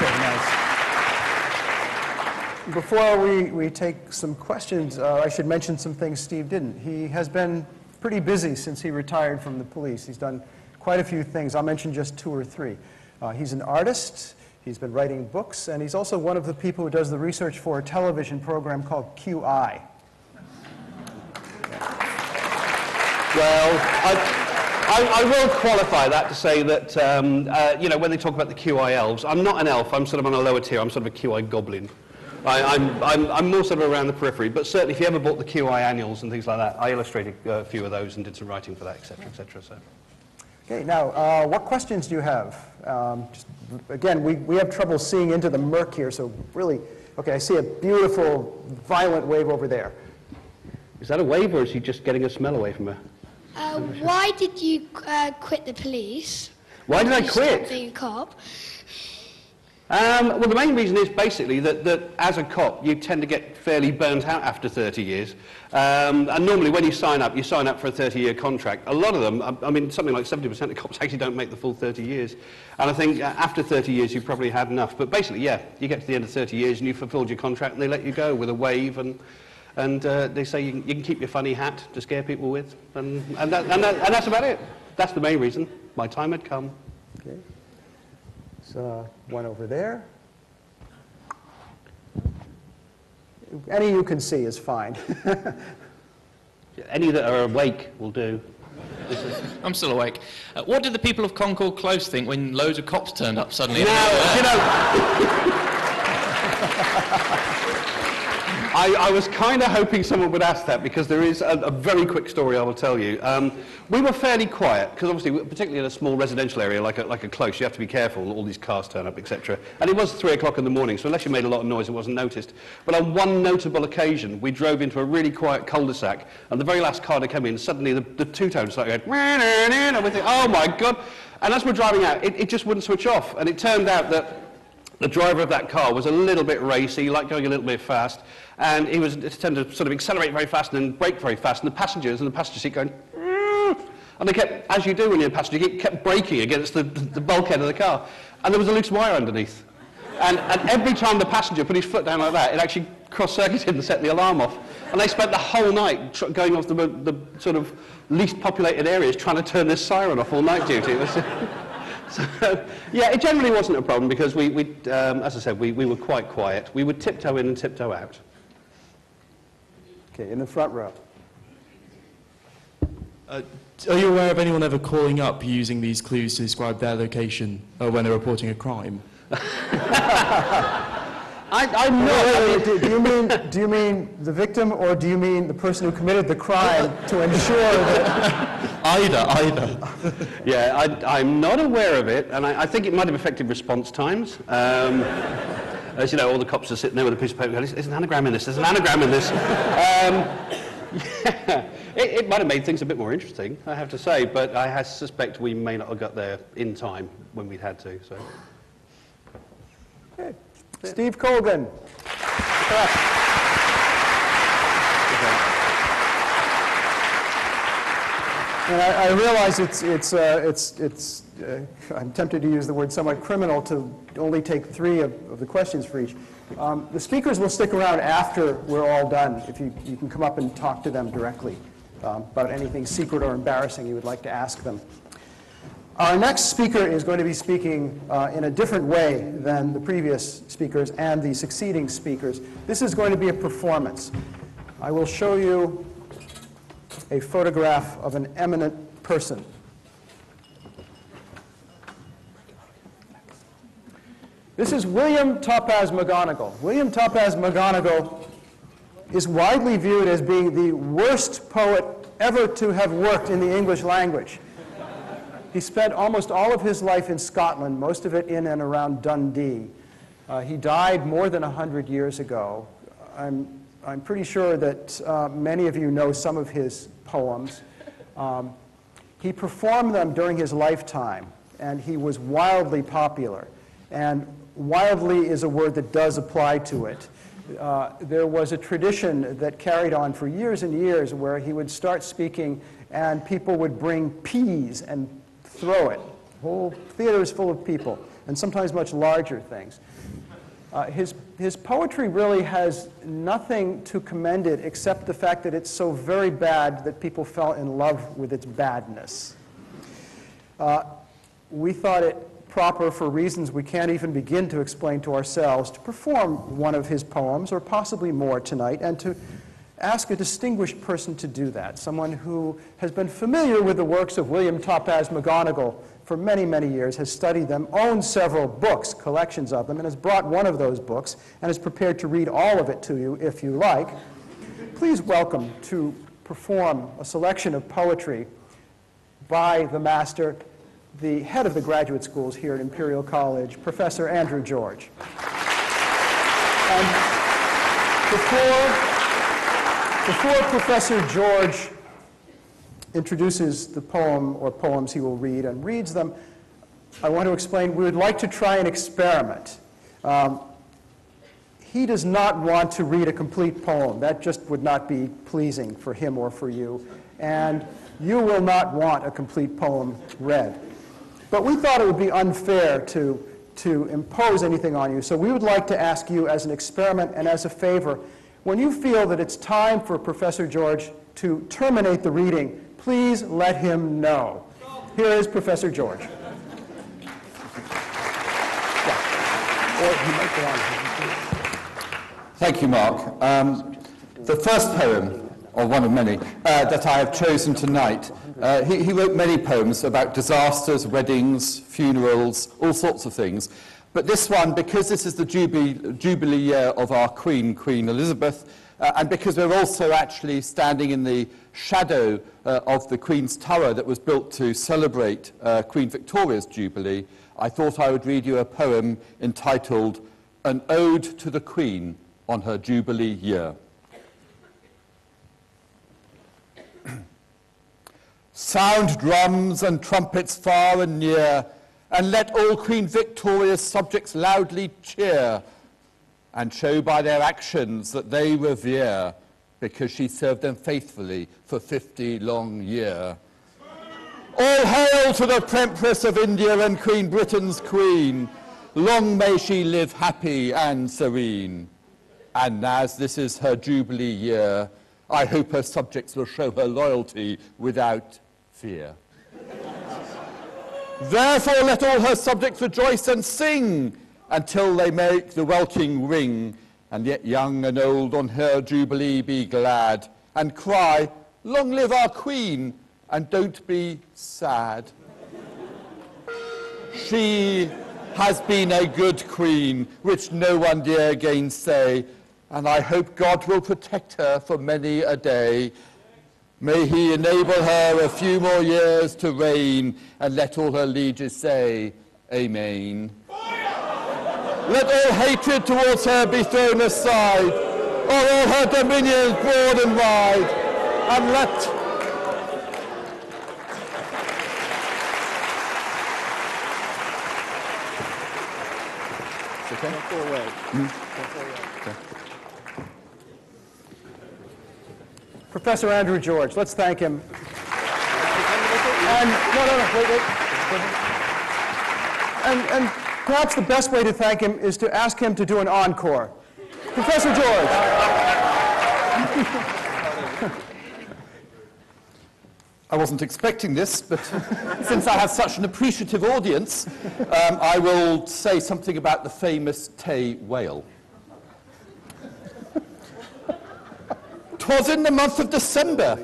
Very nice. Before we take some questions, I should mention some things Steve didn't. He has been pretty busy since he retired from the police. He's done quite a few things. I'll mention just 2 or 3. He's an artist. He's been writing books, and he's also one of the people who does the research for a television program called QI. Well, I will qualify that to say that, when they talk about the QI elves, I'm not an elf, I'm sort of on a lower tier, I'm sort of a QI goblin. I'm more sort of around the periphery, but certainly if you ever bought the QI annuals and things like that, I illustrated a few of those and did some writing for that, etc., etc. So. Okay, now, what questions do you have? Again, we have trouble seeing into the murk here, so really, okay, I see a beautiful, violent wave over there. Is that a wave, or is he just getting a smell away from her? Why did you quit the police? Why did I quit? Stop being a cop? Well, the main reason is basically that as a cop, you tend to get fairly burnt out after 30 years. And normally when you sign up for a 30-year contract. A lot of them, I mean, something like 70% of cops actually don't make the full 30 years. And I think after 30 years, you've probably had enough. But basically, yeah, you get to the end of 30 years and you've fulfilled your contract and they let you go with a wave and they say you can keep your funny hat to scare people with. And that's about it. That's the main reason. My time had come. Okay. So one over there. Any you can see is fine. Any that are awake will do. I'm still awake. What did the people of Concord Close think when loads of cops turned up suddenly? I was kind of hoping someone would ask that, because there is a very quick story I will tell you. We were fairly quiet, because obviously, particularly in a small residential area like a close, you have to be careful, all these cars turn up, etc. And it was 3 o'clock in the morning, so unless you made a lot of noise, it wasn't noticed. But on one notable occasion, we drove into a really quiet cul-de-sac, and the very last car to come in, suddenly the two-tone started going, and we think, oh my God. And as we're driving out, it just wouldn't switch off. And it turned out that the driver of that car was a little bit racy, like going a little bit fast, and he was tended to sort of accelerate very fast and then brake very fast, and the passengers in the passenger seat going, and they kept, as you do when you're a passenger, you kept braking against the bulkhead of the car, and there was a loose wire underneath. And every time the passenger put his foot down like that, it actually cross-circuited and set the alarm off. And they spent the whole night going off the sort of least populated areas trying to turn this siren off all night duty. It was, so, yeah, it generally wasn't a problem, because as I said, we were quite quiet. We would tiptoe in and tiptoe out. Okay, in the front row. Are you aware of anyone ever calling up using these clues to describe their location when they're reporting a crime? I'm not. Do you mean the victim, or do you mean the person who committed the crime to ensure that... Either. Yeah, I'm not aware of it, and I think it might have affected response times. As you know, all the cops are sitting there with a piece of paper going, there's an anagram in this, there's an anagram in this. Yeah, it might have made things a bit more interesting, I have to say, but I suspect we may not have got there in time when we'd had to. So. Okay. Steve Colgan. And I realize I'm tempted to use the word somewhat criminal to only take 3 of the questions for each. The speakers will stick around after we're all done, if you can come up and talk to them directly about anything secret or embarrassing you would like to ask them. Our next speaker is going to be speaking in a different way than the previous speakers and the succeeding speakers. This is going to be a performance. I will show you a photograph of an eminent person. This is William Topaz McGonagall. William Topaz McGonagall is widely viewed as being the worst poet ever to have worked in the English language. He spent almost all of his life in Scotland, most of it in and around Dundee. He died more than 100 years ago. I'm pretty sure that many of you know some of his poems. He performed them during his lifetime, and he was wildly popular. And wildly is a word that does apply to it. There was a tradition that carried on for years and years where he would start speaking and people would bring peas and throw it. Whole theaters full of people, and sometimes much larger things. His poetry really has nothing to commend it except the fact that it's so very bad that people fell in love with its badness. We thought it proper, for reasons we can't even begin to explain to ourselves, to perform one of his poems, or possibly more tonight, and to ask a distinguished person to do that, someone who has been familiar with the works of William Topaz McGonagall for many, many years, has studied them, owns several books, collections of them, and has brought one of those books and is prepared to read all of it to you if you like. Please welcome to perform a selection of poetry by the master, the head of the graduate schools here at Imperial College, Professor Andrew George. And before Professor George introduces the poem or poems he will read and reads them, I want to explain we would like to try an experiment. He does not want to read a complete poem. That just would not be pleasing for him or for you. And you will not want a complete poem read. But we thought it would be unfair to impose anything on you. So we would like to ask you as an experiment and as a favor, when you feel that it's time for Professor George to terminate the reading, please let him know. Here is Professor George. Yeah. Or he might go on. Thank you, Mark. The first poem, or one of many, that I have chosen tonight, he wrote many poems about disasters, weddings, funerals, all sorts of things. But this one, because this is the Jubilee year of our Queen, Queen Elizabeth, and because we're also actually standing in the shadow of the Queen's Tower that was built to celebrate Queen Victoria's Jubilee, I thought I would read you a poem entitled An Ode to the Queen on her Jubilee year. Sound drums and trumpets far and near, and let all Queen Victoria's subjects loudly cheer, and show by their actions that they revere, because she served them faithfully for 50 long year. All hail to the Empress of India and Queen Britain's Queen. Long may she live happy and serene. And as this is her Jubilee year, I hope her subjects will show her loyalty without fear. Therefore let all her subjects rejoice and sing until they make the welkin ring, and yet young and old on her Jubilee be glad, and cry, long live our Queen, and don't be sad. She has been a good Queen, which no one dare gainsay, and I hope God will protect her for many a day. May he enable her a few more years to reign, and let all her lieges say, Amen. Let all hatred towards her be thrown aside, or all her dominions broad and wide, and let... Okay. Don't go away. Mm. Don't go away. Okay. Professor Andrew George, let's thank him. And, wait. And perhaps the best way to thank him is to ask him to do an encore. Professor George. I wasn't expecting this, but since I have such an appreciative audience, I will say something about the famous Tay whale. 'Twas in the month of December,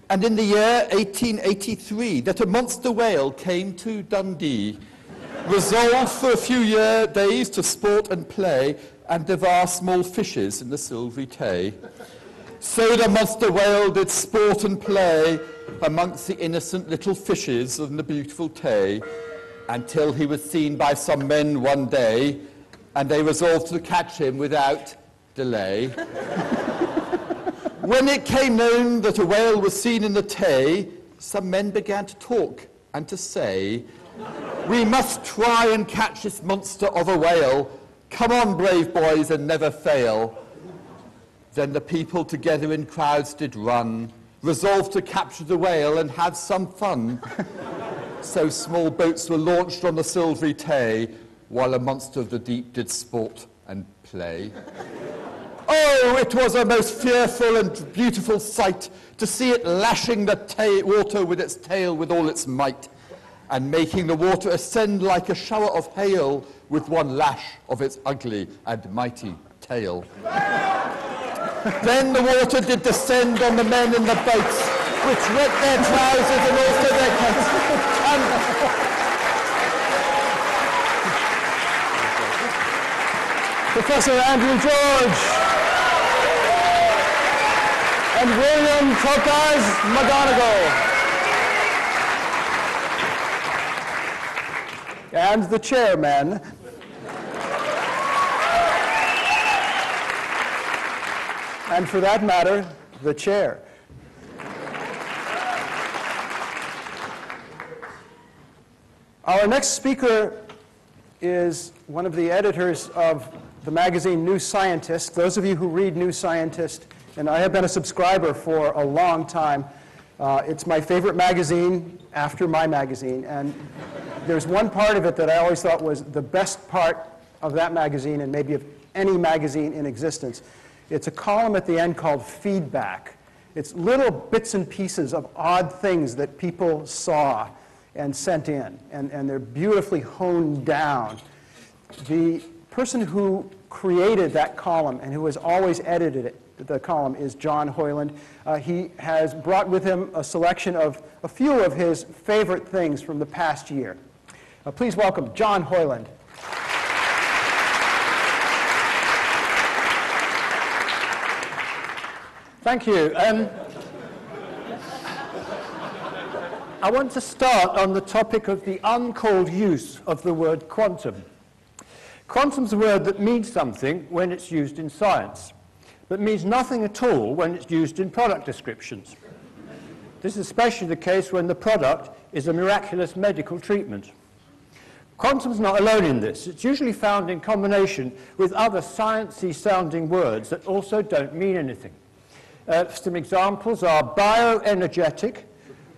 and in the year 1883, that a monster whale came to Dundee, resolved for a few days to sport and play, and devour small fishes in the silvery Tay. So the monster whale did sport and play amongst the innocent little fishes of the beautiful Tay, until he was seen by some men one day, and they resolved to catch him without delay. When it came known that a whale was seen in the Tay, some men began to talk and to say, we must try and catch this monster of a whale. Come on, brave boys, and never fail. Then the people together in crowds did run, resolved to capture the whale and have some fun. So small boats were launched on the silvery Tay, while a monster of the deep did sport and play. Oh, it was a most fearful and beautiful sight to see it lashing the water with its tail with all its might, and making the water ascend like a shower of hail with one lash of its ugly and mighty tail. Then the water did descend on the men in the boats, which rent their trousers and also their coats. Professor Andrew George and William Tokars McGonigal. And the chairman. And for that matter, the chair. Our next speaker is one of the editors of the magazine New Scientist. Those of you who read New Scientist, and I have been a subscriber for a long time, it's my favorite magazine after my magazine. And there's one part of it that I always thought was the best part of that magazine, and maybe of any magazine in existence. It's a column at the end called Feedback. It's little bits and pieces of odd things that people saw and sent in, and they're beautifully honed down. The person who created that column and who has always edited it, the column, is John Hoyland. He has brought with him a selection of a few of his favorite things from the past year. Please welcome John Hoyland. Thank you. I want to start on the topic of the uncalled use of the word quantum. Quantum's a word that means something when it's used in science, but means nothing at all when it's used in product descriptions. This is especially the case when the product is a miraculous medical treatment. Quantum's not alone in this. It's usually found in combination with other sciencey sounding words that also don't mean anything. Some examples are bioenergetic,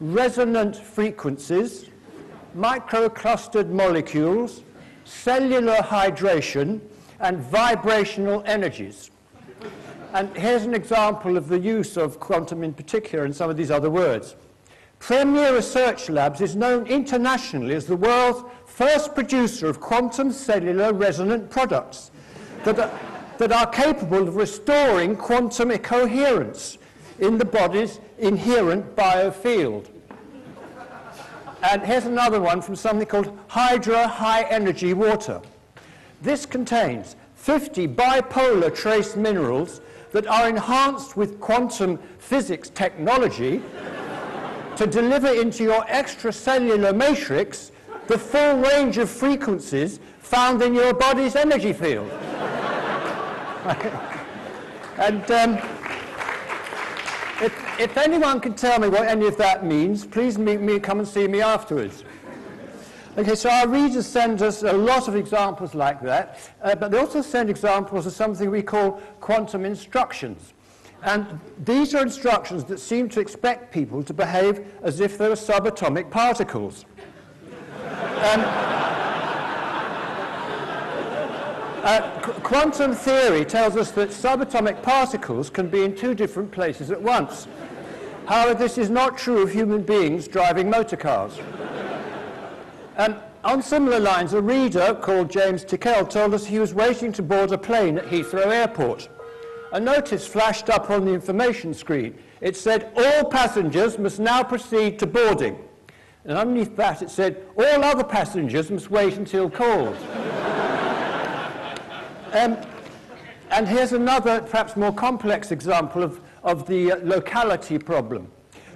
resonant frequencies, microclustered molecules, cellular hydration, and vibrational energies. And here's an example of the use of quantum in particular in some of these other words. Premier Research Labs is known internationally as the world's first producer of quantum cellular resonant products that are capable of restoring quantum coherence in the body's inherent biofield. And here's another one from something called Hydra High Energy Water. This contains 50 bipolar trace minerals that are enhanced with quantum physics technology to deliver into your extracellular matrix the full range of frequencies found in your body's energy field. And if anyone can tell me what any of that means, please come and see me afterwards. Okay, so our readers send us a lot of examples like that, but they also send examples of something we call quantum instructions. And these are instructions that seem to expect people to behave as if they were subatomic particles. Quantum theory tells us that subatomic particles can be in two different places at once. However, this is not true of human beings driving motor cars. On similar lines, a reader called James Tickell told us he was waiting to board a plane at Heathrow Airport. A notice flashed up on the information screen. It said, "All passengers must now proceed to boarding." And underneath that it said, "All other passengers must wait until called." And here's another, perhaps more complex example of the locality problem.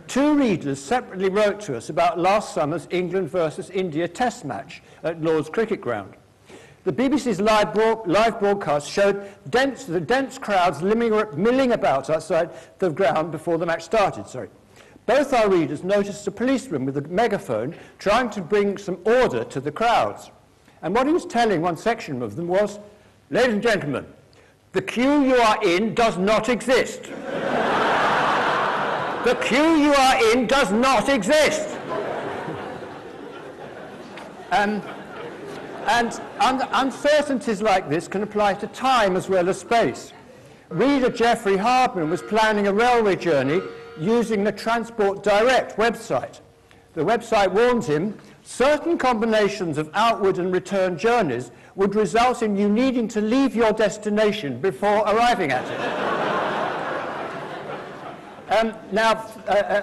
Two readers separately wrote to us about last summer's England versus India test match at Lord's Cricket Ground. The BBC's live broadcast showed the dense crowds milling about outside the ground before the match started. Both our readers noticed a policeman with a megaphone trying to bring some order to the crowds. And what he was telling one section of them was, "Ladies and gentlemen, the queue you are in does not exist. The queue you are in does not exist." And uncertainties like this can apply to time as well as space. Reader Geoffrey Hardman was planning a railway journey using the Transport Direct website. The website warned him certain combinations of outward and return journeys would result in you needing to leave your destination before arriving at it.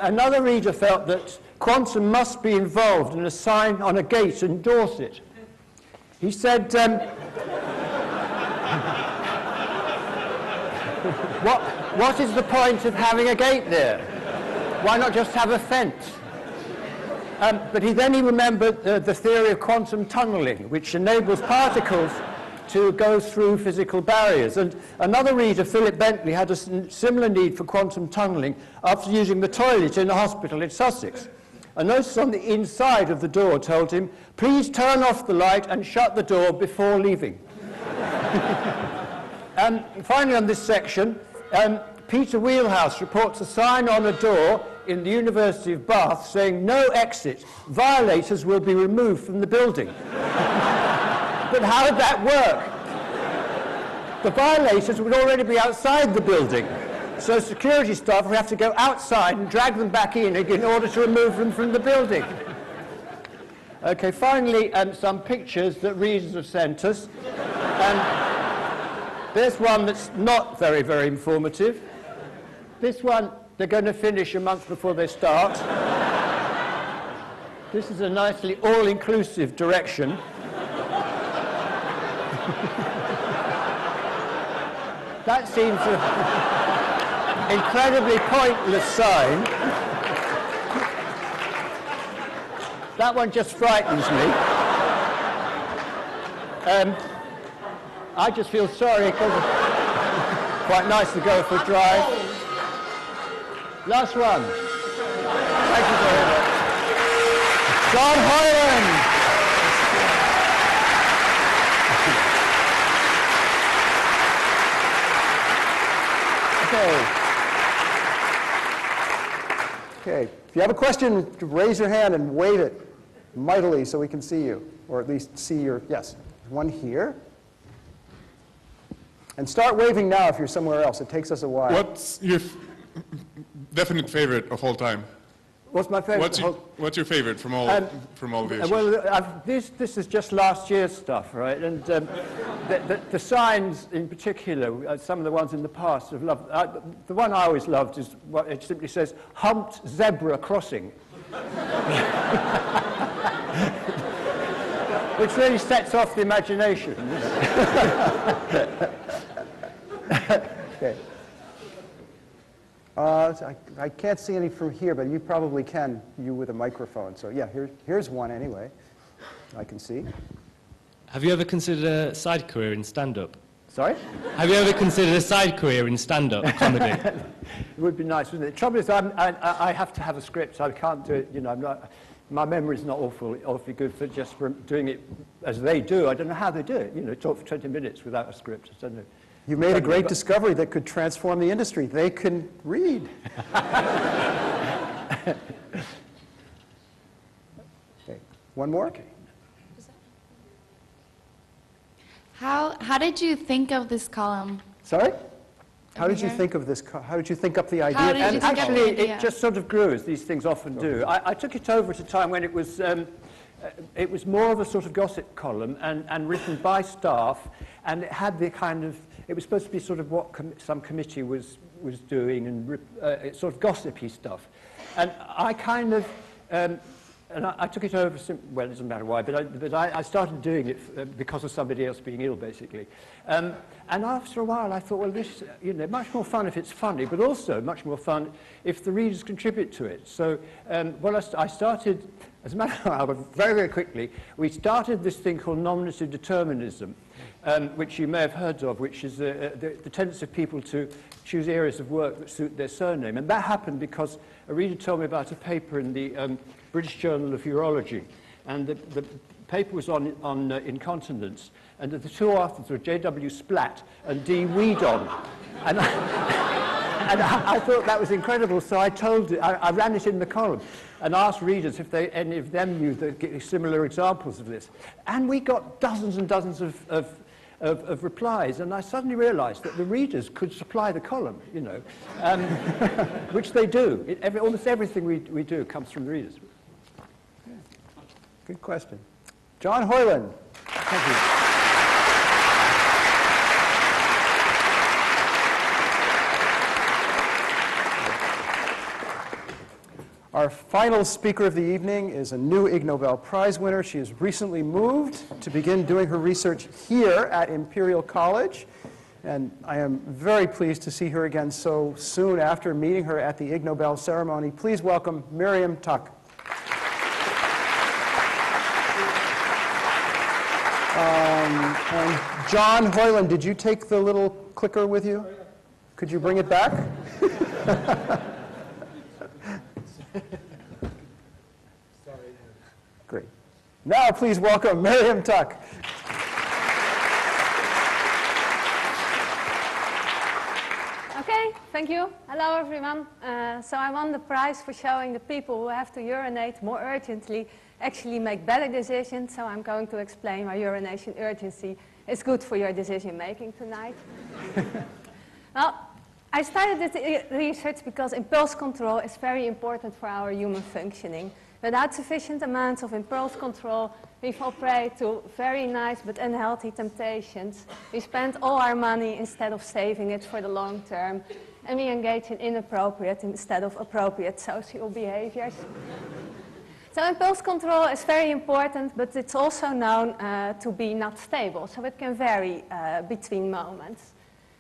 Another reader felt that quantum must be involved in a sign on a gate in Dorset. He said, what is the point of having a gate there? Why not just have a fence? But he remembered the theory of quantum tunneling, which enables particles to go through physical barriers. And another reader, Philip Bentley, had a similar need for quantum tunneling after using the toilet in a hospital in Sussex. A notice on the inside of the door told him, "Please turn off the light and shut the door before leaving." And finally on this section, Peter Wheelhouse reports a sign on a door in the University of Bath saying, "No exit. Violators will be removed from the building." But how would that work? The violators would already be outside the building. So security staff would have to go outside and drag them back in order to remove them from the building. Okay, finally, some pictures that readers have sent us. There's one that's not very, very informative. This one, they're going to finish a month before they start. This is a nicely all-inclusive direction. That seems an incredibly pointless sign. That one just frightens me. I just feel sorry because it's quite nice to go for a drive. Last one. Thank you very much. John Hoyland. Okay. If you have a question, raise your hand and wave it mightily so we can see you, or at least see your, yes, one here. And start waving now if you're somewhere else. It takes us a while. What's your definite favorite of all time? What's my favorite? What's your favorite from all the issues? Well, this is just last year's stuff, right? And the signs in particular, some of the ones in the past have loved. The one I always loved is what it simply says, humped zebra crossing. Which really sets off the imagination. Okay. I can't see any from here, but you probably can, you with a microphone. So yeah, here's one anyway, I can see. Have you ever considered a side career in stand-up? Sorry? Have you ever considered a side career in stand-up comedy? It would be nice, wouldn't it? The trouble is, I have to have a script, so I can't do it, you know, my memory's not awfully good for just doing it as they do. I don't know how they do it, you know, talk for 20 minutes without a script. I don't know. You made a great discovery that could transform the industry. They can read. Okay. One more? Okay. How did you think of this column? Sorry? How did you think of this? How did you think up the idea? And actually, it just sort of grew, as these things often do. I took it over at a time when it was more of a sort of gossip column and written by staff, and it had the kind of, it was supposed to be sort of what some committee was doing, and sort of gossipy stuff. And I kind of, and I took it over, well, it doesn't matter why, but I started doing it because of somebody else being ill, basically. And after a while, I thought, well, this, you know, much more fun if it's funny, but also much more fun if the readers contribute to it. So, well, I started, as a matter of fact, very, very quickly, we started this thing called nominative determinism, which you may have heard of, which is the tendency of people to choose areas of work that suit their surname. And that happened because a reader told me about a paper in the British Journal of Urology, and the paper was on incontinence, and the two authors were J.W. Splatt and D. Weedon. And I thought that was incredible, so I ran it in the column and asked readers if any of them knew similar examples of this. And we got dozens and dozens of replies, and I suddenly realized that the readers could supply the column, you know, which they do. Almost everything we do comes from the readers. Good question. John Hoyland. Thank you. Our final speaker of the evening is a new Ig Nobel Prize winner. She has recently moved to begin doing her research here at Imperial College. And I am very pleased to see her again so soon after meeting her at the Ig Nobel ceremony. Please welcome Miriam Tuck. And John Hoyland, did you take the little clicker with you? Could you bring it back? Great. Now please welcome Miriam Tuck. Okay, thank you. Hello everyone. So I won the prize for showing the people who have to urinate more urgently actually make better decisions, so I'm going to explain why urination urgency is good for your decision making tonight. Well, I started this research because impulse control is very important for our human functioning. Without sufficient amounts of impulse control, we fall prey to very nice but unhealthy temptations. We spend all our money instead of saving it for the long term, and we engage in inappropriate instead of appropriate social behaviors. So impulse control is very important, but it's also known to be not stable, so it can vary between moments.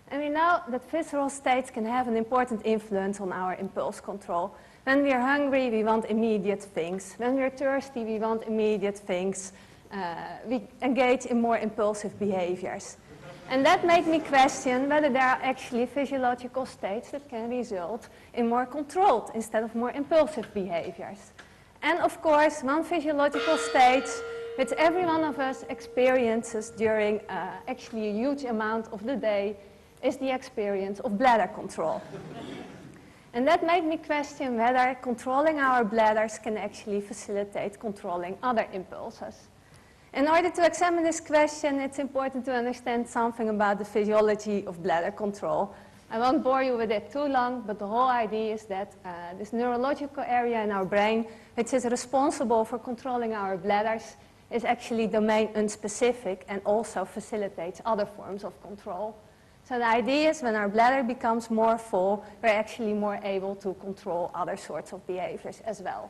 And we know that visceral states can have an important influence on our impulse control. When we are hungry, we want immediate things. When we are thirsty, we want immediate things. We engage in more impulsive behaviors. And that made me question whether there are actually physiological states that can result in more controlled instead of more impulsive behaviors. And of course, one physiological state which every one of us experiences during actually a huge amount of the day is the experience of bladder control. And that made me question whether controlling our bladders can actually facilitate controlling other impulses. In order to examine this question, it's important to understand something about the physiology of bladder control. I won't bore you with it too long, but the whole idea is that this neurological area in our brain, which is responsible for controlling our bladders, is actually domain unspecific and also facilitates other forms of control. So the idea is when our bladder becomes more full, we're actually more able to control other sorts of behaviors as well.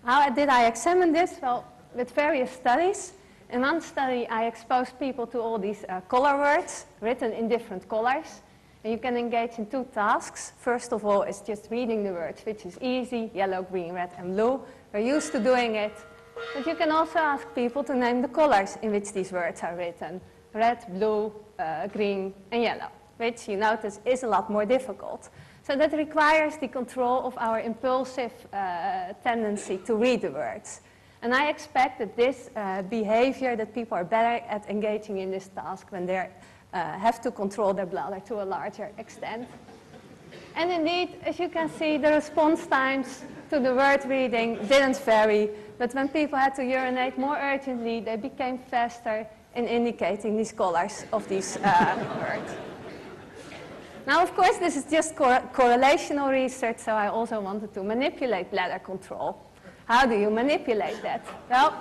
How did I examine this? Well, with various studies. In one study, I exposed people to all these color words written in different colors. And you can engage in two tasks. First of all, it's just reading the words, which is easy, yellow, green, red, and blue. We're used to doing it. But you can also ask people to name the colors in which these words are written. Red, blue, green, and yellow, which you notice is a lot more difficult. So that requires the control of our impulsive tendency to read the words. And I expect that this behavior, that people are better at engaging in this task when they have to control their bladder to a larger extent. And indeed, as you can see, the response times to the word reading didn't vary, but when people had to urinate more urgently, they became faster in indicating these colors of these words. Now, of course, this is just correlational research, so I also wanted to manipulate bladder control. How do you manipulate that? Well,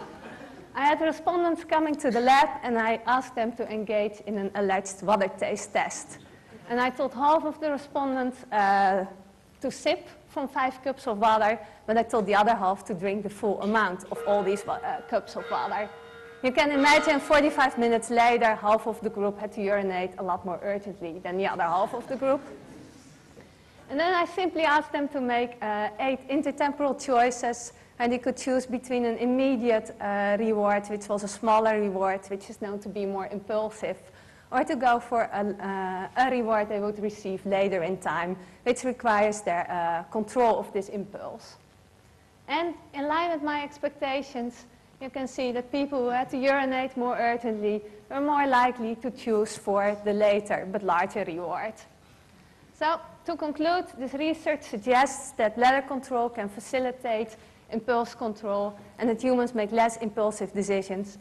I had respondents coming to the lab, and I asked them to engage in an alleged water taste test. And I told half of the respondents to sip from 5 cups of water, but I told the other half to drink the full amount of all these cups of water. You can imagine 45 minutes later, half of the group had to urinate a lot more urgently than the other half of the group. And then I simply asked them to make 8 intertemporal choices, and they could choose between an immediate reward, which was a smaller reward, which is known to be more impulsive, or to go for a reward they would receive later in time, which requires their control of this impulse. And in line with my expectations, you can see that people who had to urinate more urgently were more likely to choose for the later but larger reward. So, to conclude, this research suggests that bladder control can facilitate impulse control and that humans make less impulsive decisions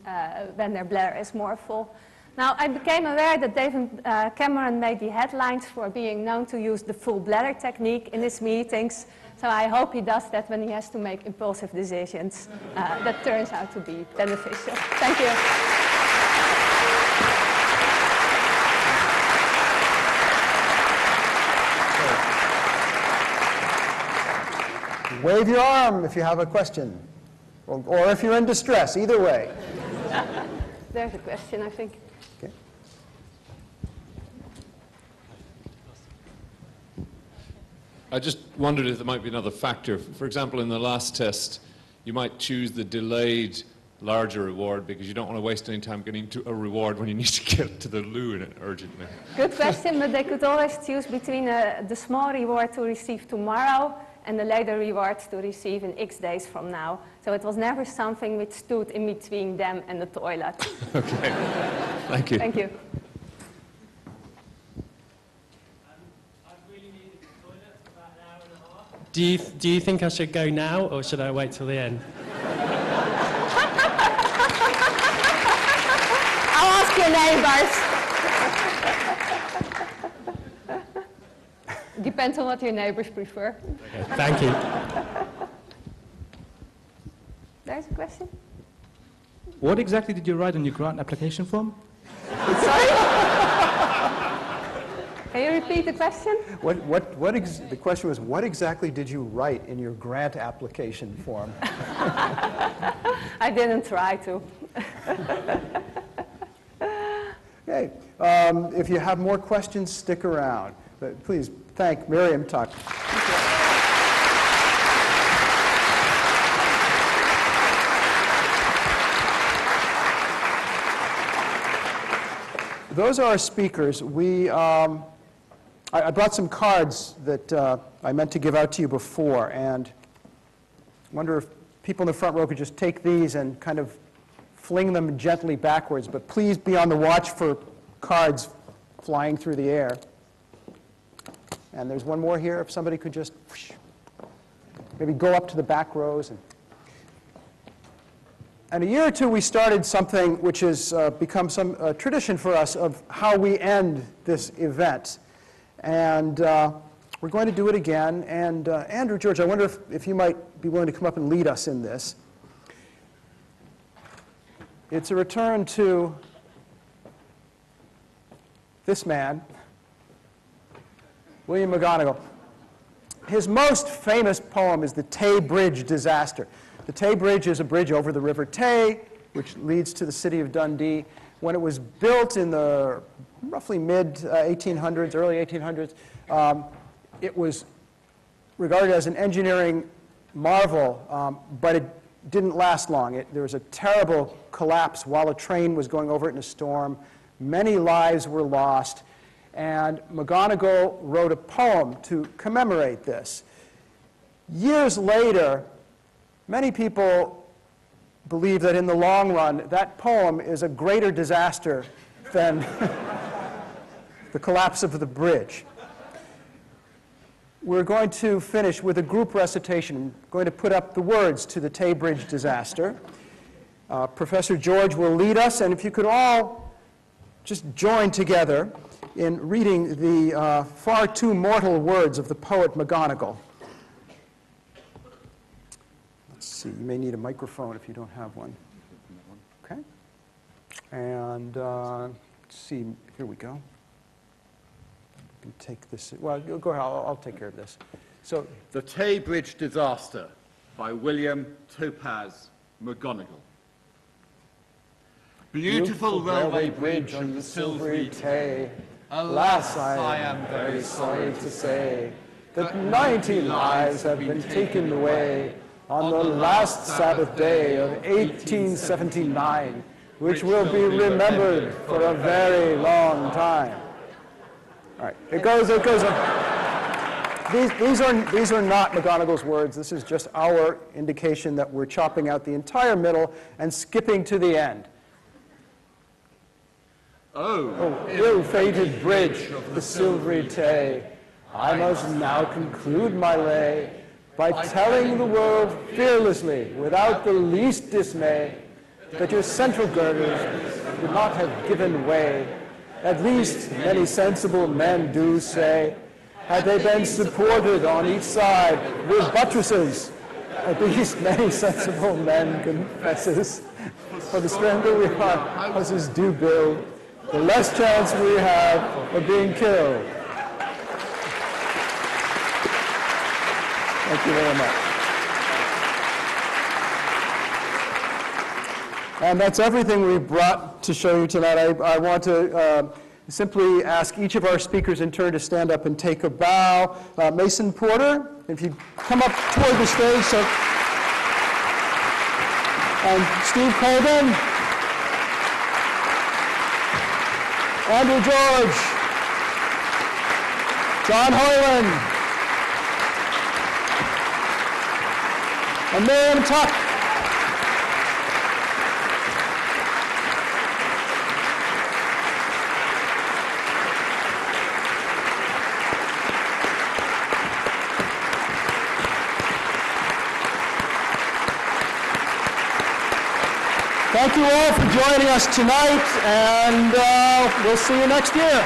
when their bladder is more full. Now, I became aware that David Cameron made the headlines for being known to use the full bladder technique in his meetings. So I hope he does that when he has to make impulsive decisions. That turns out to be beneficial. Thank you. Wave your arm if you have a question, or if you're in distress, either way. There's a question, I think. Okay. I just wondered if there might be another factor. For example, in the last test, you might choose the delayed larger reward because you don't want to waste any time getting to a reward when you need to get to the loo urgently. Good question, but they could always choose between the small reward to receive tomorrow and the later reward to receive in X days from now. So it was never something which stood in between them and the toilet. Okay. Thank you. Thank you. Do you think I should go now, or should I wait till the end? I'll ask your neighbors. Depends on what your neighbors prefer. Okay, thank you. question? What exactly did you write on your grant application form? Sorry? Can you repeat the question? The question was, what exactly did you write in your grant application form? I didn't try to. Okay. If you have more questions, stick around. But please thank Miriam Tuck. Those are our speakers. I brought some cards that I meant to give out to you before, and I wonder if people in the front row could just take these and kind of fling them gently backwards, but please be on the watch for cards flying through the air. And there's one more here, if somebody could just maybe go up to the back rows. And a year or two, we started something which has become some tradition for us of how we end this event. And we're going to do it again. And Andrew, George, I wonder if you might be willing to come up and lead us in this. It's a return to this man, William McGonagall. His most famous poem is the Tay Bridge Disaster. The Tay Bridge is a bridge over the River Tay, which leads to the city of Dundee. When it was built in the roughly mid-1800s, early 1800s, it was regarded as an engineering marvel, but it didn't last long. There was a terrible collapse while a train was going over it in a storm. Many lives were lost, and McGonagall wrote a poem to commemorate this. Years later, many people believe that in the long run, that poem is a greater disaster than the collapse of the bridge. We're going to finish with a group recitation. I'm going to put up the words to the Tay Bridge Disaster. Professor George will lead us, and if you could all just join together in reading the far too mortal words of the poet McGonagall. Let's see, you may need a microphone if you don't have one. Okay. And let's see, here we go. I can take this, well, go ahead, I'll take care of this. So, The Tay Bridge Disaster by William Topaz McGonagall. Beautiful railway bridge on the silvery Tay. Alas, I am very sorry to say that 90 lives have been taken away on the last Sabbath day of 1879, which will be remembered for a very long time. All right, it goes on. These are not McGonagall's words. This is just our indication that we're chopping out the entire middle and skipping to the end. Oh, ill-fated bridge of the silvery Tay, I must now conclude my lay by telling the world fearlessly, without the least dismay, that your central girders would not have given way. At least many sensible men do say, had they been supported on each side with buttresses, at least many sensible men confesses, for the stronger we our houses do build, the less chance we have of being killed. Thank you very much. And that's everything we brought to show you tonight. I want to simply ask each of our speakers in turn to stand up and take a bow. Mason Porter, if you come up toward the stage. So, and Steve Colvin. Andrew George, John Hoyland, and Miriam Tuck. Thank you all for joining us tonight, and we'll see you next year.